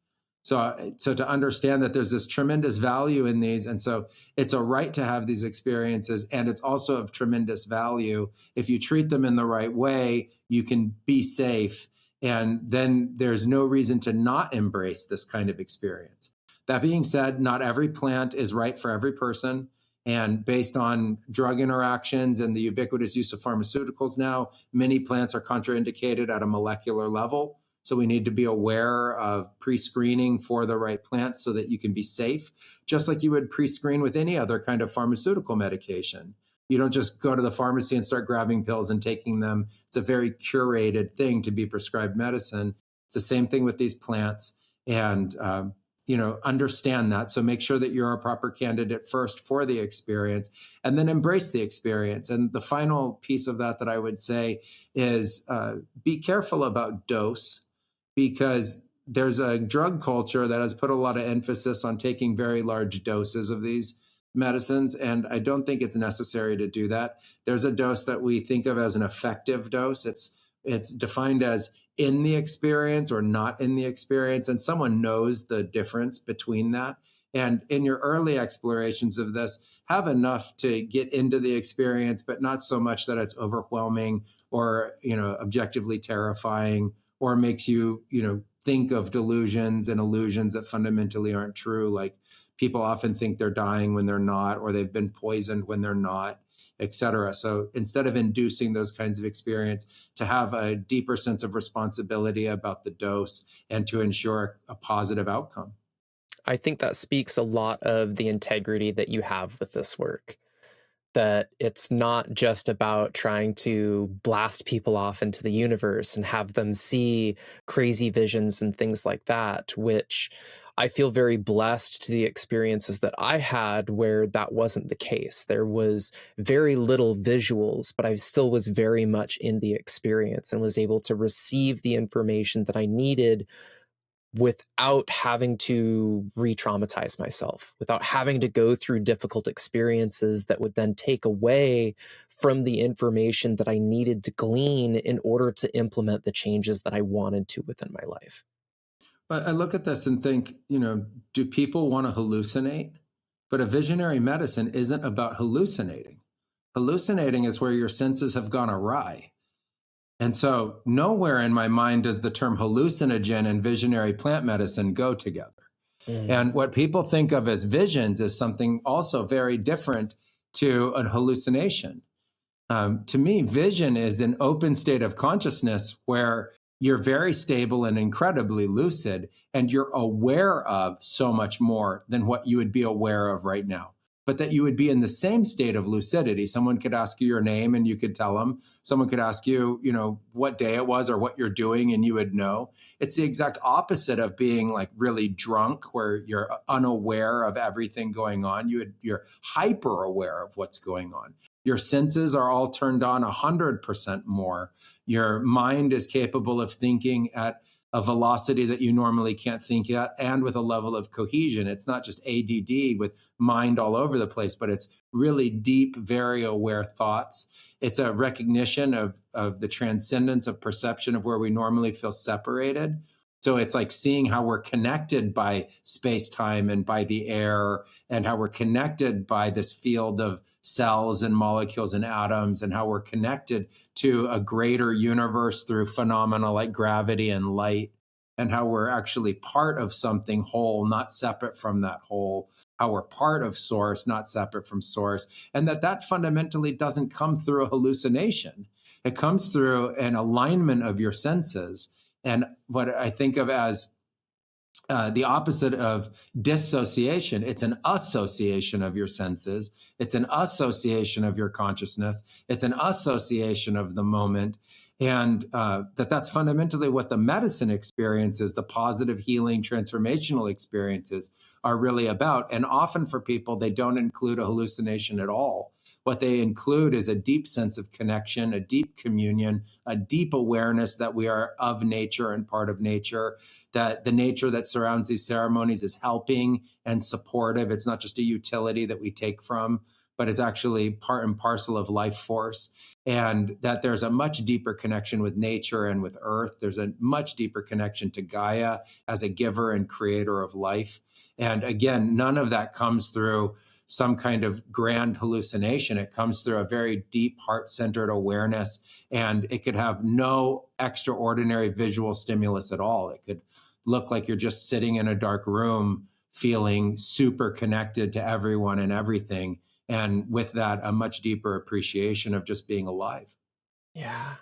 So to understand that there's this tremendous value in these, and so it's a right to have these experiences, and it's also of tremendous value. If you treat them in the right way, you can be safe, and then there's no reason to not embrace this kind of experience. That being said, not every plant is right for every person, and based on drug interactions and the ubiquitous use of pharmaceuticals now, many plants are contraindicated at a molecular level. So we need to be aware of pre-screening for the right plants so that you can be safe, just like you would pre-screen with any other kind of pharmaceutical medication. You don't just go to the pharmacy and start grabbing pills and taking them. It's a very curated thing to be prescribed medicine. It's the same thing with these plants. And, understand that. So make sure that you're a proper candidate first for the experience, and then embrace the experience. And the final piece of that I would say is be careful about dose, because there's a drug culture that has put a lot of emphasis on taking very large doses of these medicines. And I don't think it's necessary to do that. There's a dose that we think of as an effective dose. It's defined as in the experience or not in the experience. And someone knows the difference between that. And in your early explorations of this, have enough to get into the experience, but not so much that it's overwhelming or, objectively terrifying, or makes you, think of delusions and illusions that fundamentally aren't true. Like people often think they're dying when they're not, or they've been poisoned when they're not, et cetera. So instead of inducing those kinds of experience, to have a deeper sense of responsibility about the dose and to ensure a positive outcome. I think that speaks a lot of the integrity that you have with this work. That it's not just about trying to blast people off into the universe and have them see crazy visions and things like that, which I feel very blessed to the experiences that I had where that wasn't the case. There was very little visuals, but I still was very much in the experience and was able to receive the information that I needed without having to re-traumatize myself, without having to go through difficult experiences that would then take away from the information that I needed to glean in order to implement the changes that I wanted to within my life. But I look at this and think, do people want to hallucinate? But a visionary medicine isn't about hallucinating. Hallucinating is where your senses have gone awry. And so nowhere in my mind does the term hallucinogen and visionary plant medicine go together. And what people think of as visions is something also very different to a hallucination. To me, vision is an open state of consciousness where you're very stable and incredibly lucid, and you're aware of so much more than what you would be aware of right now. But that you would be in the same state of lucidity. Someone could ask you your name and you could tell them. Someone could ask you, what day it was or what you're doing, and you would know. It's the exact opposite of being like really drunk, where you're unaware of everything going on. You're hyper aware of what's going on. Your senses are all turned on 100% more. Your mind is capable of thinking at a velocity that you normally can't think at, and with a level of cohesion. It's not just ADD with mind all over the place, but it's really deep, very aware thoughts. It's a recognition of the transcendence of perception of where we normally feel separated. So it's like seeing how we're connected by space-time and by the air, and how we're connected by this field of cells and molecules and atoms, and how we're connected to a greater universe through phenomena like gravity and light, and how we're actually part of something whole, not separate from that whole, how we're part of source, not separate from source, and that fundamentally doesn't come through a hallucination. It comes through an alignment of your senses. And what I think of as the opposite of dissociation, it's an association of your senses. It's an association of your consciousness. It's an association of the moment. And that's fundamentally what the medicine experiences, the positive healing transformational experiences are really about. And often for people, they don't include a hallucination at all. What they include is a deep sense of connection, a deep communion, a deep awareness that we are of nature and part of nature, that the nature that surrounds these ceremonies is helping and supportive. It's not just a utility that we take from, but it's actually part and parcel of life force. And that there's a much deeper connection with nature and with earth. There's a much deeper connection to Gaia as a giver and creator of life. And again, none of that comes through some kind of grand hallucination. It comes through a very deep heart-centered awareness, and it could have no extraordinary visual stimulus at all. It could look like you're just sitting in a dark room feeling super connected to everyone and everything. And with that, a much deeper appreciation of just being alive. Yeah.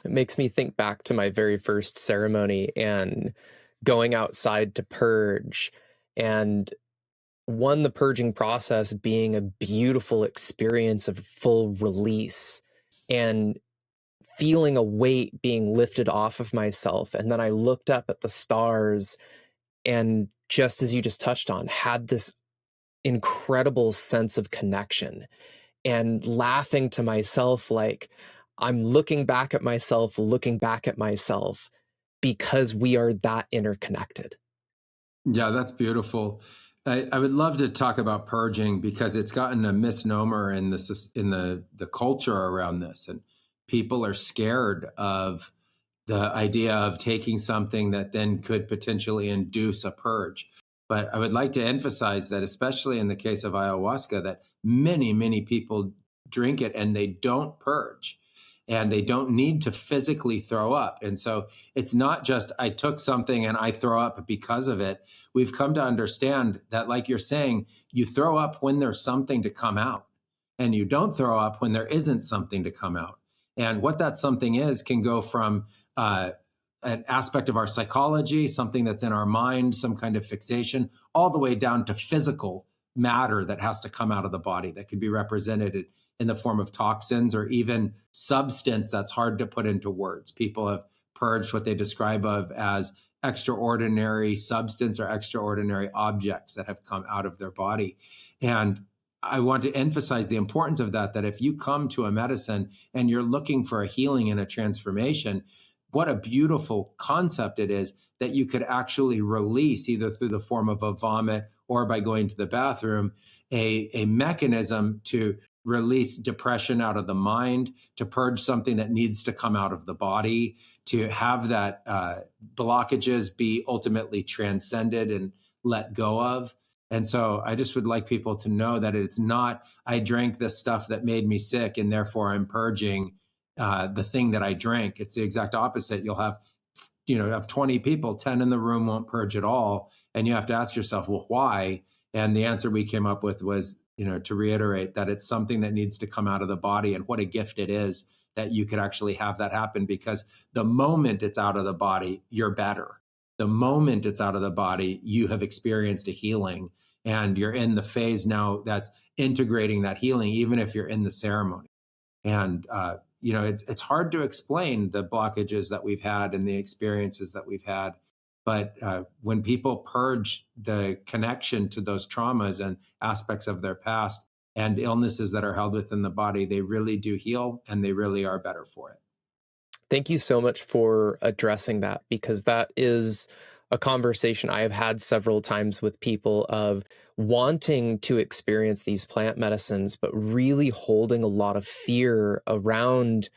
It makes me think back to my very first ceremony and going outside to purge, and the purging process being a beautiful experience of full release and feeling a weight being lifted off of myself. And then I looked up at the stars and, just as you just touched on, had this incredible sense of connection and laughing to myself, like I'm looking back at myself, because we are that interconnected. Yeah, that's beautiful. I would love to talk about purging, because it's gotten a misnomer in the culture around this, and people are scared of the idea of taking something that then could potentially induce a purge. But I would like to emphasize that, especially in the case of ayahuasca, that many, many people drink it and they don't purge. and they don't need to physically throw up. And so it's not just I took something and I throw up because of it. We've come to understand that, like you're saying, you throw up when there's something to come out, and you don't throw up when there isn't something to come out. And what that something is can go from an aspect of our psychology, something that's in our mind, some kind of fixation, all the way down to physical matter that has to come out of the body that could be represented in the form of toxins or even substance that's hard to put into words. People have purged what they describe of as extraordinary substance or extraordinary objects that have come out of their body. And I want to emphasize the importance of that, that if you come to a medicine and you're looking for a healing and a transformation, what a beautiful concept it is that you could actually release, either through the form of a vomit or by going to the bathroom, a mechanism to release depression out of the mind, to purge something that needs to come out of the body, to have that blockages be ultimately transcended and let go of. And so I just would like people to know that it's not, I drank this stuff that made me sick and therefore I'm purging the thing that I drank. It's the exact opposite. You'll have, have 20 people, 10 in the room won't purge at all. And you have to ask yourself, well, why? And the answer we came up with was, to reiterate that it's something that needs to come out of the body, and what a gift it is that you could actually have that happen, because the moment it's out of the body, you're better. The moment it's out of the body, you have experienced a healing, and you're in the phase now that's integrating that healing, even if you're in the ceremony. And, it's hard to explain the blockages that we've had and the experiences that we've had. But when people purge the connection to those traumas and aspects of their past and illnesses that are held within the body, they really do heal, and they really are better for it. Thank you so much for addressing that, because that is a conversation I have had several times with people of wanting to experience these plant medicines, but really holding a lot of fear around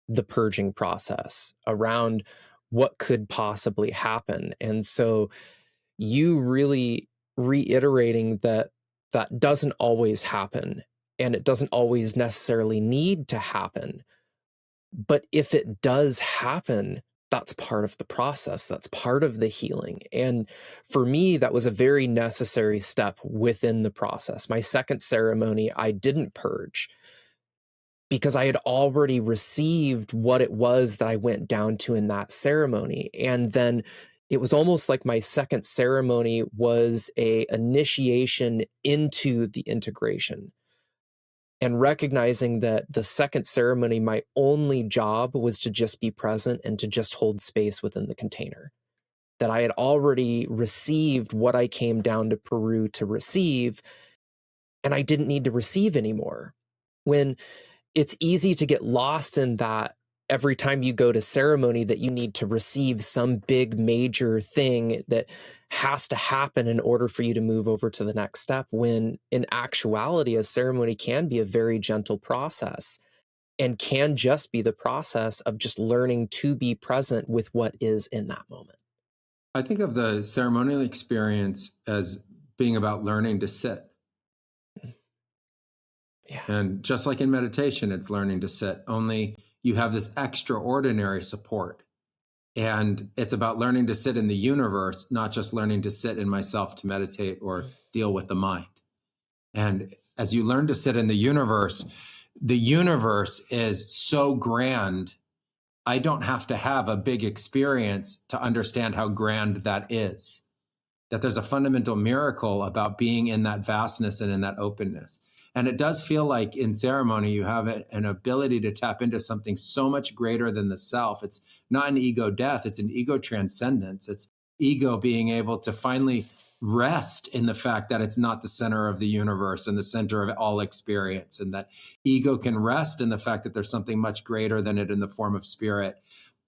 the purging process, around what could possibly happen. And so you really reiterating that that doesn't always happen, and it doesn't always necessarily need to happen. But if it does happen, that's part of the process. That's part of the healing. And for me, that was a very necessary step within the process. My second ceremony, I didn't purge because I had already received what it was that I went down to in that ceremony. And then it was almost like my second ceremony was a initiation into the integration. And recognizing that the second ceremony, my only job was to just be present and to just hold space within the container. That I had already received what I came down to Peru to receive, and I didn't need to receive anymore. When it's easy to get lost in that every time you go to ceremony, that you need to receive some big major thing that has to happen in order for you to move over to the next step, when in actuality, a ceremony can be a very gentle process and can just be the process of just learning to be present with what is in that moment. I think of the ceremonial experience as being about learning to sit. Yeah. And just like in meditation, it's learning to sit, only you have this extraordinary support. And it's about learning to sit in the universe, not just learning to sit in myself to meditate or deal with the mind. And as you learn to sit in the universe is so grand. I don't have to have a big experience to understand how grand that is. That there's a fundamental miracle about being in that vastness and in that openness. And it does feel like in ceremony, you have an ability to tap into something so much greater than the self. It's not an ego death, it's an ego transcendence. It's ego being able to finally rest in the fact that it's not the center of the universe and the center of all experience. And that ego can rest in the fact that there's something much greater than it in the form of spirit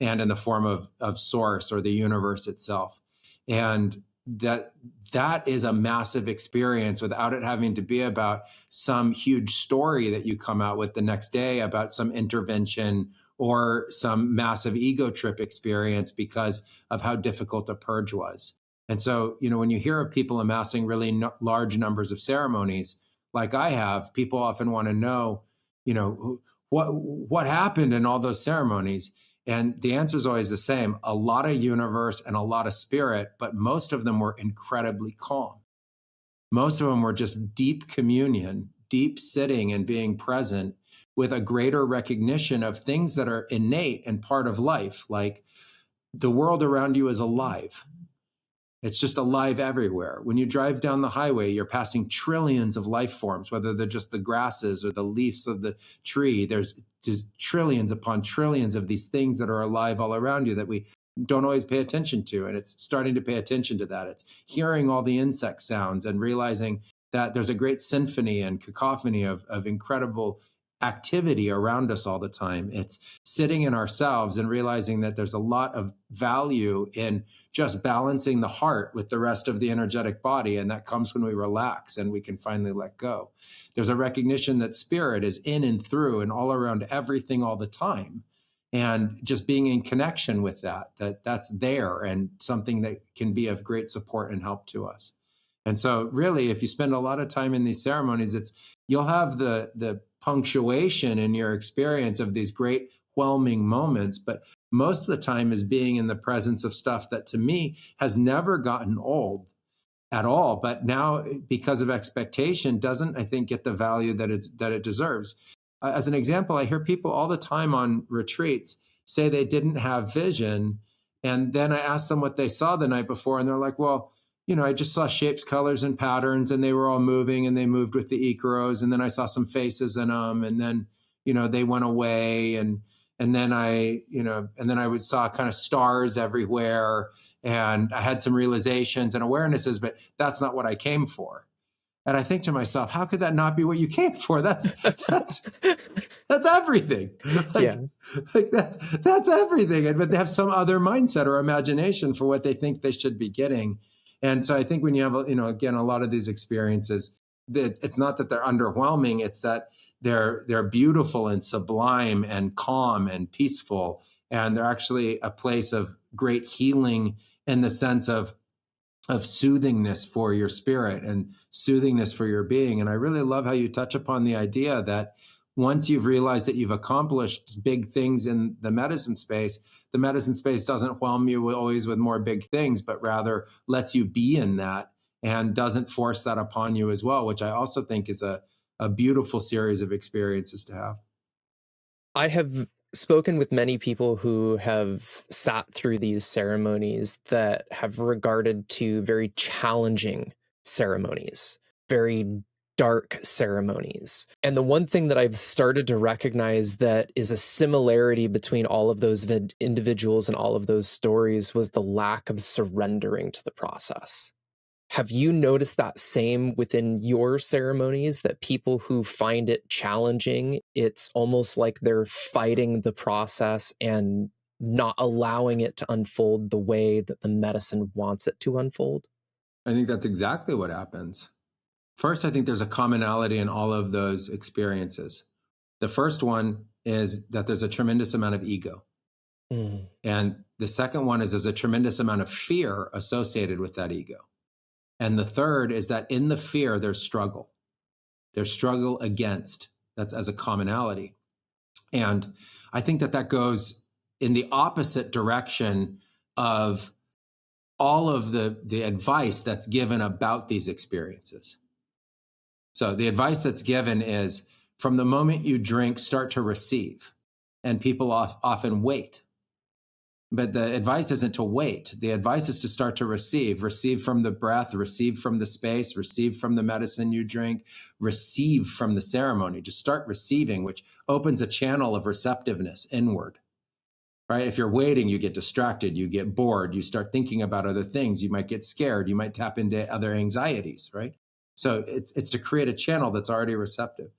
and in the form of source or the universe itself. And that is a massive experience without it having to be about some huge story that you come out with the next day about some intervention or some massive ego trip experience because of how difficult a purge was. And so, when you hear of people amassing really large numbers of ceremonies, like I have, people often want to know, what happened in all those ceremonies? And the answer is always the same: a lot of universe and a lot of spirit, but most of them were incredibly calm. Most of them were just deep communion, deep sitting and being present with a greater recognition of things that are innate and part of life, like the world around you is alive. It's just alive everywhere. When you drive down the highway, you're passing trillions of life forms, whether they're just the grasses or the leaves of the tree. There's just trillions upon trillions of these things that are alive all around you that we don't always pay attention to. And it's starting to pay attention to that. It's hearing all the insect sounds and realizing that there's a great symphony and cacophony of incredible activity around us all the time. It's sitting in ourselves and realizing that there's a lot of value in just balancing the heart with the rest of the energetic body. And that comes when we relax and we can finally let go. There's a recognition that spirit is in and through and all around everything all the time. And just being in connection with that's there and something that can be of great support and help to us. And so really, if you spend a lot of time in these ceremonies, you'll have the punctuation in your experience of these great whelming moments, but most of the time is being in the presence of stuff that to me has never gotten old at all, but now because of expectation doesn't, I think, get the value that it deserves. As an example, I hear people all the time on retreats say they didn't have vision, and then I ask them what they saw the night before, and they're like, well, I just saw shapes, colors, and patterns, and they were all moving, and they moved with the Icaros, and then I saw some faces in them, and then, they went away, and then I saw kind of stars everywhere, and I had some realizations and awarenesses, but that's not what I came for. And I think to myself, how could that not be what you came for? That's everything. That's everything. But they have some other mindset or imagination for what they think they should be getting. And so I think when you have, again, a lot of these experiences, it's not that they're underwhelming. It's that they're beautiful and sublime and calm and peaceful. And they're actually a place of great healing in the sense of soothingness for your spirit and soothingness for your being. And I really love how you touch upon the idea that once you've realized that you've accomplished big things in the medicine space doesn't whelm you always with more big things, but rather lets you be in that and doesn't force that upon you as well, which I also think is a beautiful series of experiences to have. I have spoken with many people who have sat through these ceremonies that have regarded to very challenging ceremonies, very dark ceremonies. And the one thing that I've started to recognize that is a similarity between all of those individuals and all of those stories was the lack of surrendering to the process. Have you noticed that same within your ceremonies, that people who find it challenging, it's almost like they're fighting the process and not allowing it to unfold the way that the medicine wants it to unfold? I think that's exactly what happens. First, I think there's a commonality in all of those experiences. The first one is that there's a tremendous amount of ego. Mm. And the second one is there's a tremendous amount of fear associated with that ego. And the third is that in the fear, there's struggle. There's struggle against. That's as a commonality. And I think that goes in the opposite direction of all of the advice that's given about these experiences. So the advice that's given is from the moment you drink, start to receive. And people often wait. But the advice isn't to wait. The advice is to start to receive from the breath, receive from the space, receive from the medicine you drink, receive from the ceremony. Just start receiving, which opens a channel of receptiveness inward, right? If you're waiting, you get distracted, you get bored, you start thinking about other things, you might get scared, you might tap into other anxieties, right? So it's to create a channel that's already receptive.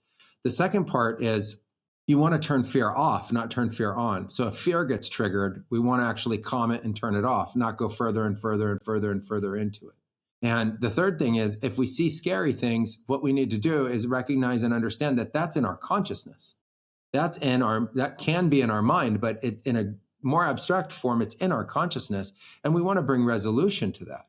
The second part is you want to turn fear off, not turn fear on. So if fear gets triggered, we want to actually calm it and turn it off, not go further and further and further and further into it. And the third thing is, if we see scary things, what we need to do is recognize and understand that that's in our consciousness. That can be in our mind, but in a more abstract form, it's in our consciousness. And we want to bring resolution to that.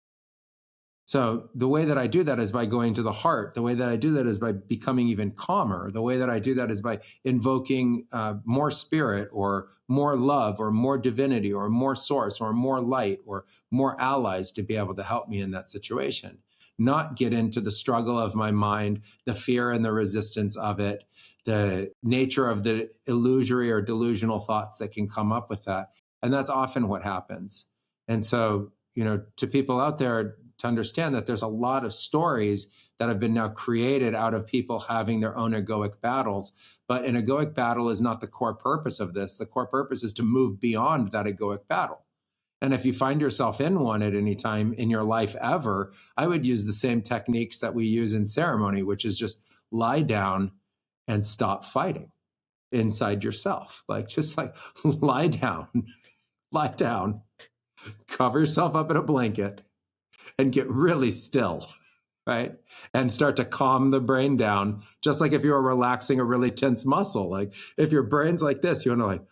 So the way that I do that is by going to the heart. The way that I do that is by becoming even calmer. The way that I do that is by invoking more spirit or more love or more divinity or more source or more light or more allies to be able to help me in that situation. Not get into the struggle of my mind, the fear and the resistance of it, the nature of the illusory or delusional thoughts that can come up with that. And that's often what happens. And so, to people out there, to understand that there's a lot of stories that have been now created out of people having their own egoic battles. But an egoic battle is not the core purpose of this. The core purpose is to move beyond that egoic battle. And if you find yourself in one at any time in your life ever, I would use the same techniques that we use in ceremony, which is just lie down and stop fighting inside yourself. Just lie down, cover yourself up in a blanket and get really still, right? And start to calm the brain down, just like if you were relaxing a really tense muscle. Like if your brain's like this, you want to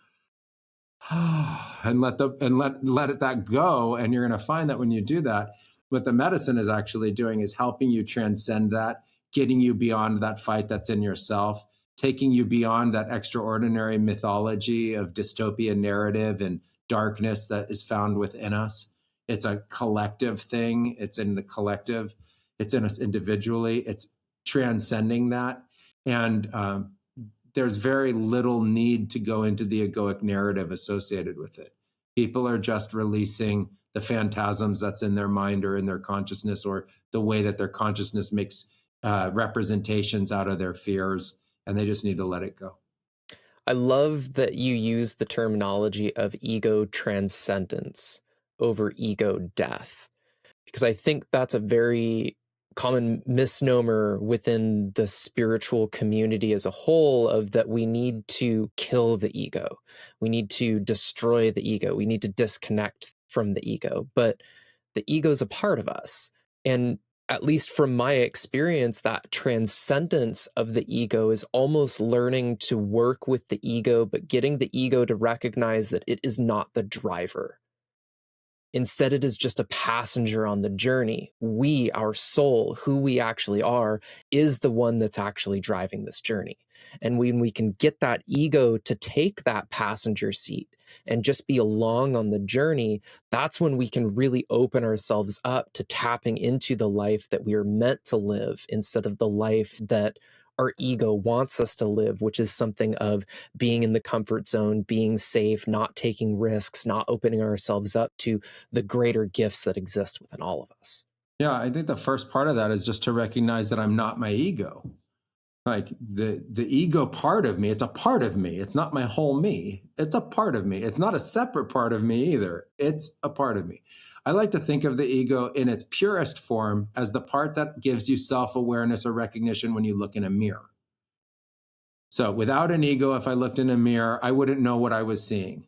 and let that go. And you're going to find that when you do that, what the medicine is actually doing is helping you transcend that, getting you beyond that fight that's in yourself, taking you beyond that extraordinary mythology of dystopia narrative and darkness that is found within us. It's a collective thing. It's in the collective. It's in us individually. It's transcending that. And there's very little need to go into the egoic narrative associated with it. People are just releasing the phantasms that's in their mind or in their consciousness, or the way that their consciousness makes representations out of their fears, and they just need to let it go. I love that you use the terminology of ego transcendence over ego death, because I think that's a very common misnomer within the spiritual community as a whole, of that we need to kill the ego. We need to destroy the ego. We need to disconnect from the ego. But the ego is a part of us. And at least from my experience, that transcendence of the ego is almost learning to work with the ego, but getting the ego to recognize that it is not the driver. Instead, it is just a passenger on the journey. We, our soul, who we actually are, is the one that's actually driving this journey. And when we can get that ego to take that passenger seat and just be along on the journey, that's when we can really open ourselves up to tapping into the life that we are meant to live, instead of the life that our ego wants us to live, which is something of being in the comfort zone, being safe, not taking risks, not opening ourselves up to the greater gifts that exist within all of us. Yeah, I think the first part of that is just to recognize that I'm not my ego. Like the ego part of me, it's a part of me. It's not my whole me. It's a part of me. It's not a separate part of me either. It's a part of me. I like to think of the ego in its purest form as the part that gives you self-awareness or recognition when you look in a mirror. So without an ego, if I looked in a mirror, I wouldn't know what I was seeing.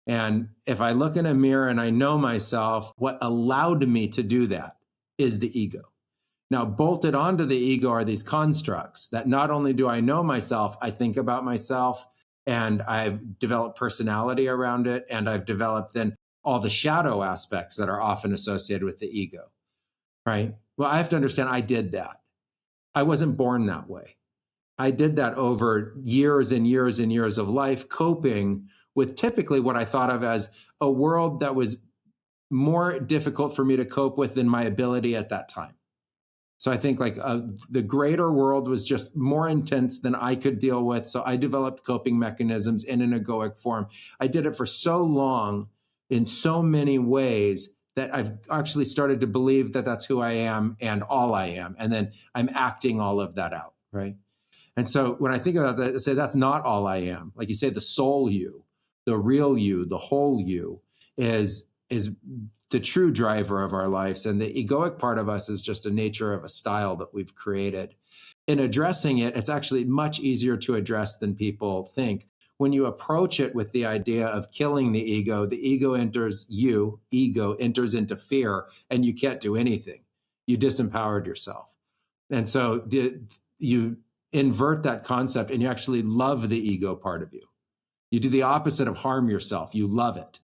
And if I look in a mirror and I know myself, what allowed me to do that is the ego. Now, bolted onto the ego are these constructs that not only do I know myself, I think about myself, and I've developed personality around it, and I've developed then all the shadow aspects that are often associated with the ego, right? Well, I have to understand I did that. I wasn't born that way. I did that over years and years and years of life, coping with typically what I thought of as a world that was more difficult for me to cope with than my ability at that time. So I think the greater world was just more intense than I could deal with. So I developed coping mechanisms in an egoic form. I did it for so long in so many ways that I've actually started to believe that that's who I am and all I am. And then I'm acting all of that out, right? And so when I think about that, I say that's not all I am. Like you say, the soul you, the real you, the whole you is the true driver of our lives. And the egoic part of us is just a nature of a style that we've created. In addressing it, it's actually much easier to address than people think. When you approach it with the idea of killing the ego enters into fear, and you can't do anything. You disempowered yourself. And so you invert that concept and you actually love the ego part of you. You do the opposite of harm yourself. You love it.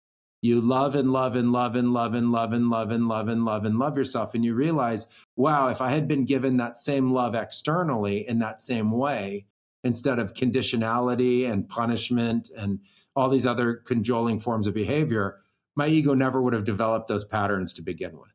You love and love and love and love and love and love and love and love and love yourself. And you realize, wow, if I had been given that same love externally in that same way, instead of conditionality and punishment and all these other cajoling forms of behavior, my ego never would have developed those patterns to begin with.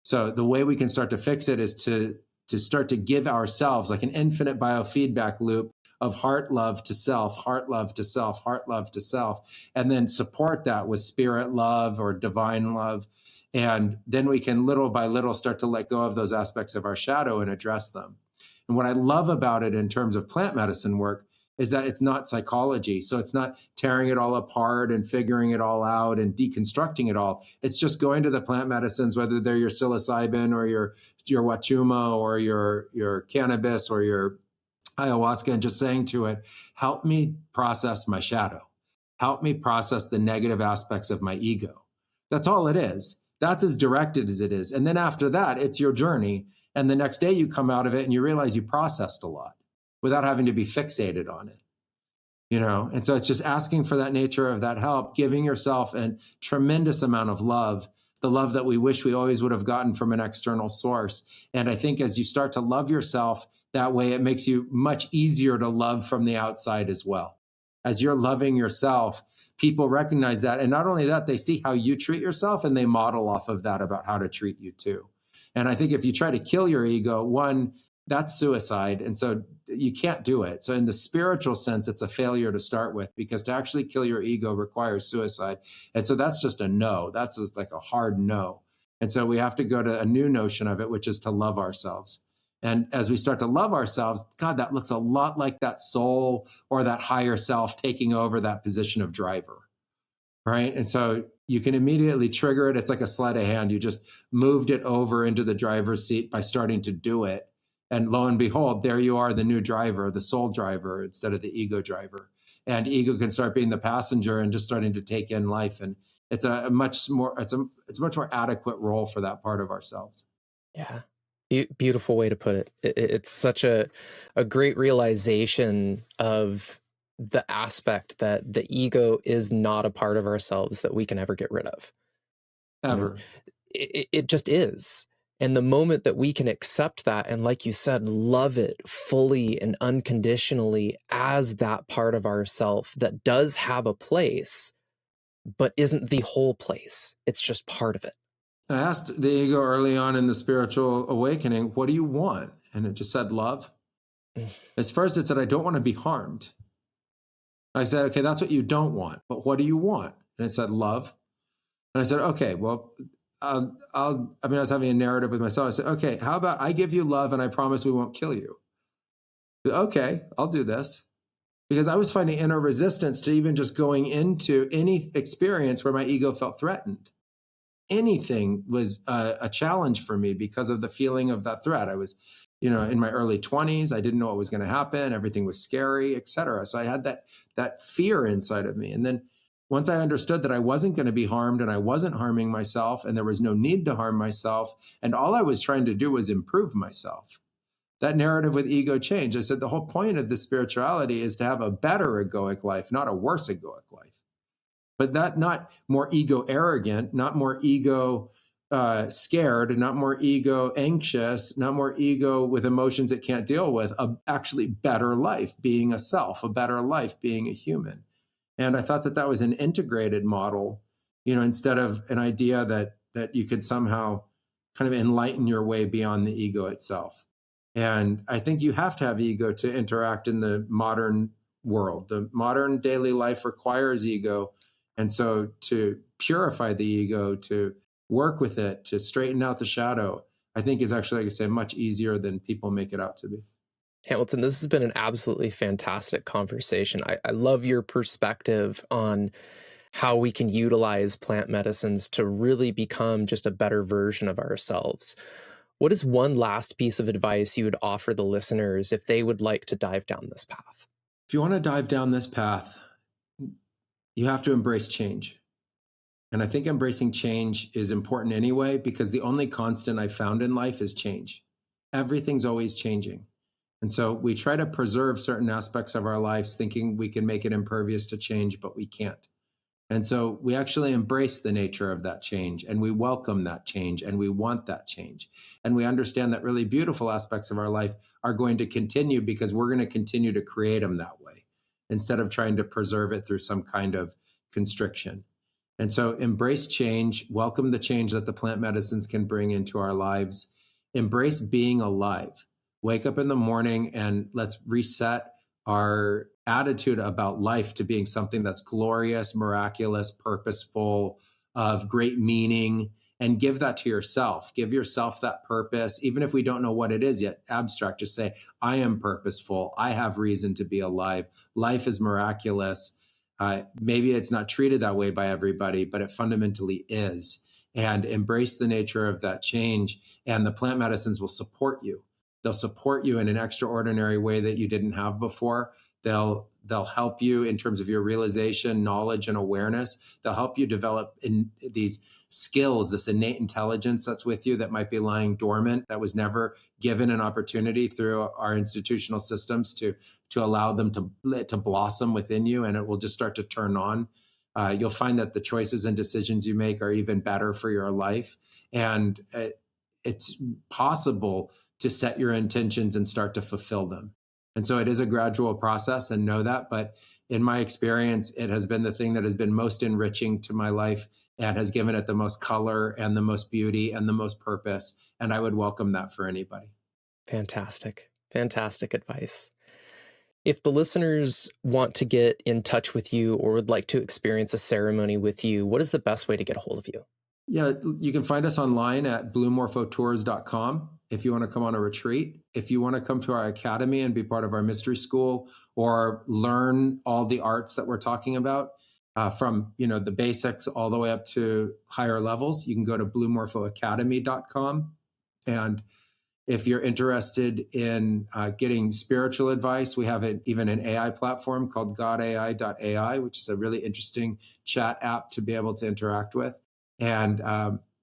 So the way we can start to fix it is to start to give ourselves like an infinite biofeedback loop of heart love to self, heart love to self, heart love to self, and then support that with spirit love or divine love. And then we can little by little start to let go of those aspects of our shadow and address them. And what I love about it in terms of plant medicine work is that it's not psychology. So it's not tearing it all apart and figuring it all out and deconstructing it all. It's just going to the plant medicines, whether they're your psilocybin or your wachuma or your cannabis or your ayahuasca, and just saying to it, help me process my shadow. Help me process the negative aspects of my ego. That's all it is. That's as directed as it is. And then after that, it's your journey. And the next day you come out of it and you realize you processed a lot without having to be fixated on it, And so it's just asking for that nature of that help, giving yourself a tremendous amount of love, the love that we wish we always would have gotten from an external source. And I think as you start to love yourself that way, it makes you much easier to love from the outside as well. As you're loving yourself, people recognize that. And not only that, they see how you treat yourself and they model off of that about how to treat you too. And I think if you try to kill your ego, one, that's suicide. And so you can't do it. So in the spiritual sense, it's a failure to start with, because to actually kill your ego requires suicide. And so that's just a no. That's just like a hard no. And so we have to go to a new notion of it, which is to love ourselves. And as we start to love ourselves, God, that looks a lot like that soul or that higher self taking over that position of driver, right? And so you can immediately trigger it. It's like a sleight of hand. You just moved it over into the driver's seat by starting to do it. And lo and behold, there you are, the new driver, the soul driver instead of the ego driver. And ego can start being the passenger and just starting to take in life. And it's a much more adequate role for that part of ourselves. Yeah. Beautiful way to put it. It's such a great realization of the aspect that the ego is not a part of ourselves that we can ever get rid of. Ever. It just is. And the moment that we can accept that and, like you said, love it fully and unconditionally as that part of ourself that does have a place, but isn't the whole place. It's just part of it. I asked the ego early on in the spiritual awakening, what do you want? And it just said love. At first it said, I don't want to be harmed. I said, okay, that's what you don't want, but what do you want? And it said love. And I said, okay, well, I was having a narrative with myself. I said, okay, how about I give you love and I promise we won't kill you? Okay, I'll do this. Because I was finding inner resistance to even just going into any experience where my ego felt threatened. Anything was a challenge for me because of the feeling of that threat. I was, in my early 20s. I didn't know what was going to happen. Everything was scary, et cetera. So I had that fear inside of me. And then once I understood that I wasn't going to be harmed and I wasn't harming myself and there was no need to harm myself, and all I was trying to do was improve myself, that narrative with ego changed. I said, the whole point of this spirituality is to have a better egoic life, not a worse egoic life. But not more ego arrogant, not more ego scared, not more ego anxious, not more ego with emotions it can't deal with, a actually better life, being a self, a better life, being a human. And I thought that was an integrated model, instead of an idea that you could somehow kind of enlighten your way beyond the ego itself. And I think you have to have ego to interact in the modern world. The modern daily life requires ego. And so to purify the ego, to work with it, to straighten out the shadow, I think is actually, like I say, much easier than people make it out to be. Hamilton, this has been an absolutely fantastic conversation. I love your perspective on how we can utilize plant medicines to really become just a better version of ourselves. What is one last piece of advice you would offer the listeners if they would like to dive down this path? If you want to dive down this path, you have to embrace change. And I think embracing change is important anyway, because the only constant I've found in life is change. Everything's always changing. And so we try to preserve certain aspects of our lives thinking we can make it impervious to change, but we can't. And so we actually embrace the nature of that change, and we welcome that change, and we want that change. And we understand that really beautiful aspects of our life are going to continue because we're going to continue to create them that way instead of trying to preserve it through some kind of constriction. And so embrace change, welcome the change that the plant medicines can bring into our lives, embrace being alive. Wake up in the morning and let's reset our attitude about life to being something that's glorious, miraculous, purposeful, of great meaning, and give that to yourself. Give yourself that purpose, even if we don't know what it is yet, abstract. Just say, I am purposeful. I have reason to be alive. Life is miraculous. Maybe it's not treated that way by everybody, but it fundamentally is. And embrace the nature of that change, and the plant medicines will support you. They'll support you in an extraordinary way that you didn't have before. They'll help you in terms of your realization, knowledge, and awareness. They'll help you develop in these skills, this innate intelligence that's with you that might be lying dormant, that was never given an opportunity through our institutional systems to allow them to blossom within you, and it will just start to turn on. You'll find that the choices and decisions you make are even better for your life. And it's possible to set your intentions and start to fulfill them. And so it is a gradual process, and know that. But in my experience, it has been the thing that has been most enriching to my life and has given it the most color and the most beauty and the most purpose. And I would welcome that for anybody. Fantastic. Fantastic advice. If the listeners want to get in touch with you or would like to experience a ceremony with you, what is the best way to get a hold of you? Yeah, you can find us online at bluemorphotours.com if you want to come on a retreat. If you want to come to our academy and be part of our mystery school or learn all the arts that we're talking about, from the basics all the way up to higher levels, you can go to bluemorphoacademy.com. And if you're interested in getting spiritual advice, we have even an AI platform called godai.ai, which is a really interesting chat app to be able to interact with. And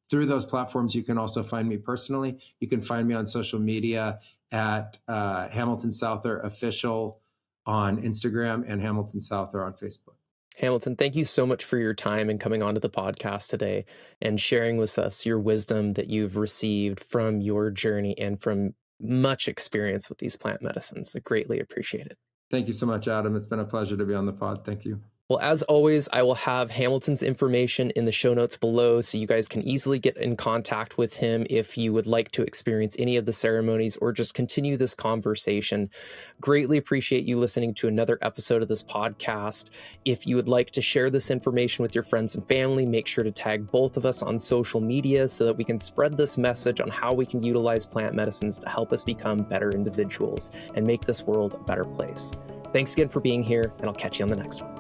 through those platforms, you can also find me personally. You can find me on social media at Hamilton Souther Official on Instagram and Hamilton Souther on Facebook. Hamilton, thank you so much for your time and coming onto the podcast today and sharing with us your wisdom that you've received from your journey and from much experience with these plant medicines. I greatly appreciate it. Thank you so much, Adam. It's been a pleasure to be on the pod. Thank you. Well, as always, I will have Hamilton's information in the show notes below so you guys can easily get in contact with him if you would like to experience any of the ceremonies or just continue this conversation. Greatly appreciate you listening to another episode of this podcast. If you would like to share this information with your friends and family, make sure to tag both of us on social media so that we can spread this message on how we can utilize plant medicines to help us become better individuals and make this world a better place. Thanks again for being here, and I'll catch you on the next one.